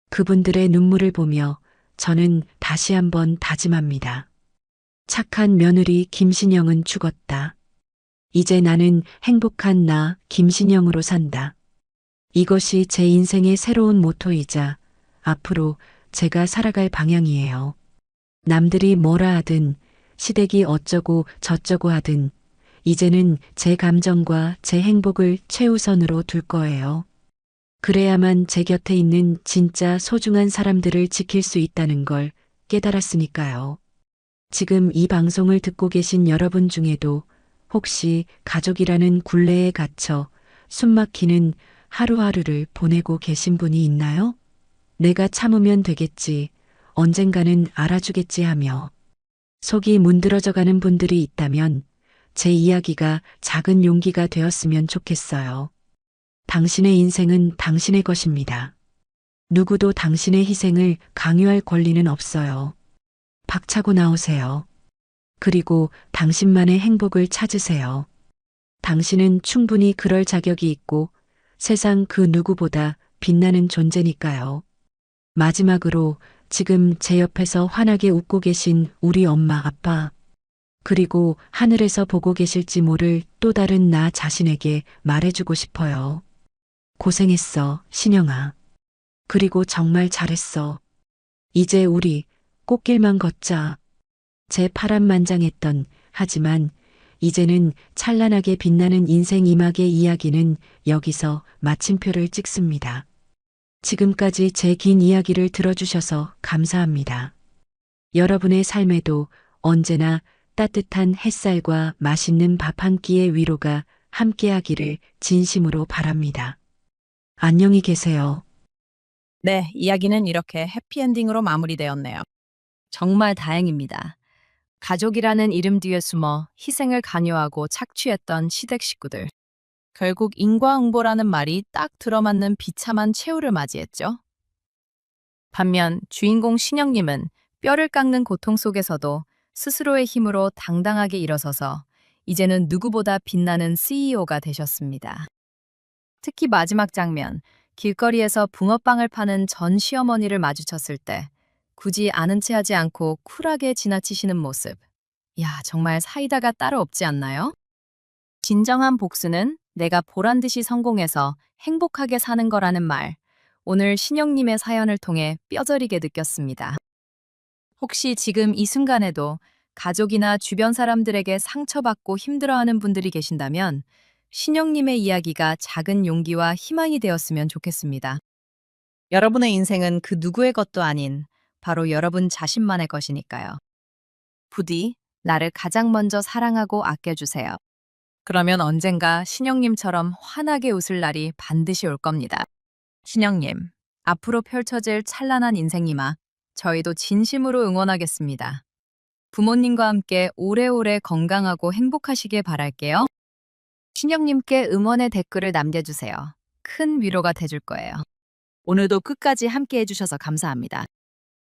그분들의 눈물을 보며 저는 다시 한번 다짐합니다. 착한 며느리 김신영은 죽었다. 이제 나는 행복한 나 김신영으로 산다. 이것이 제 인생의 새로운 모토이자 앞으로 제가 살아갈 방향이에요. 남들이 뭐라 하든 시댁이 어쩌고 저쩌고 하든 이제는 제 감정과 제 행복을 최우선으로 둘 거예요. 그래야만 제 곁에 있는 진짜 소중한 사람들을 지킬 수 있다는 걸 깨달았으니까요. 지금 이 방송을 듣고 계신 여러분 중에도 혹시 가족이라는 굴레에 갇혀 숨막히는 하루하루를 보내고 계신 분이 있나요? 내가 참으면 되겠지, 언젠가는 알아주겠지 하며 속이 문드러져 가는 분들이 있다면 제 이야기가 작은 용기가 되었으면 좋겠어요. 당신의 인생은 당신의 것입니다. 누구도 당신의 희생을 강요할 권리는 없어요. 박차고 나오세요. 그리고 당신만의 행복을 찾으세요. 당신은 충분히 그럴 자격이 있고 세상 그 누구보다 빛나는 존재니까요. 마지막으로 지금 제 옆에서 환하게 웃고 계신 우리 엄마, 아빠, 그리고 하늘에서 보고 계실지 모를 또 다른 나 자신에게 말해주고 싶어요. 고생했어, 신영아. 그리고 정말 잘했어. 이제 우리 꽃길만 걷자. 제 파란만장했던 하지만 이제는 찬란하게 빛나는 인생 이막의 이야기는 여기서 마침표를 찍습니다. 지금까지 제 긴 이야기를 들어주셔서 감사합니다. 여러분의 삶에도 언제나 따뜻한 햇살과 맛있는 밥 한 끼의 위로가 함께하기를 진심으로 바랍니다. 안녕히 계세요. 네, 이야기는 이렇게 해피엔딩으로 마무리되었네요. 정말 다행입니다. 가족이라는 이름 뒤에 숨어 희생을 강요하고 착취했던 시댁 식구들. 결국 인과응보라는 말이 딱 들어맞는 비참한 최후를 맞이했죠. 반면 주인공 신영님은 뼈를 깎는 고통 속에서도 스스로의 힘으로 당당하게 일어서서 이제는 누구보다 빛나는 CEO가 되셨습니다. 특히 마지막 장면, 길거리에서 붕어빵을 파는 전 시어머니를 마주쳤을 때 굳이 아는 체 하지 않고 쿨하게 지나치시는 모습. 야, 정말 사이다가 따로 없지 않나요? 진정한 복수는 내가 보란 듯이 성공해서 행복하게 사는 거라는 말. 오늘 신영님의 사연을 통해 뼈저리게 느꼈습니다. 혹시 지금 이 순간에도 가족이나 주변 사람들에게 상처받고 힘들어하는 분들이 계신다면 신영님의 이야기가 작은 용기와 희망이 되었으면 좋겠습니다. 여러분의 인생은 그 누구의 것도 아닌 바로 여러분 자신만의 것이니까요. 부디 나를 가장 먼저 사랑하고 아껴주세요. 그러면 언젠가 신영님처럼 환하게 웃을 날이 반드시 올 겁니다. 신영님, 앞으로 펼쳐질 찬란한 인생님아, 저희도 진심으로 응원하겠습니다. 부모님과 함께 오래오래 건강하고 행복하시길 바랄게요. 신영님께 응원의 댓글을 남겨주세요. 큰 위로가 돼줄 거예요. 오늘도 끝까지 함께 해주셔서 감사합니다.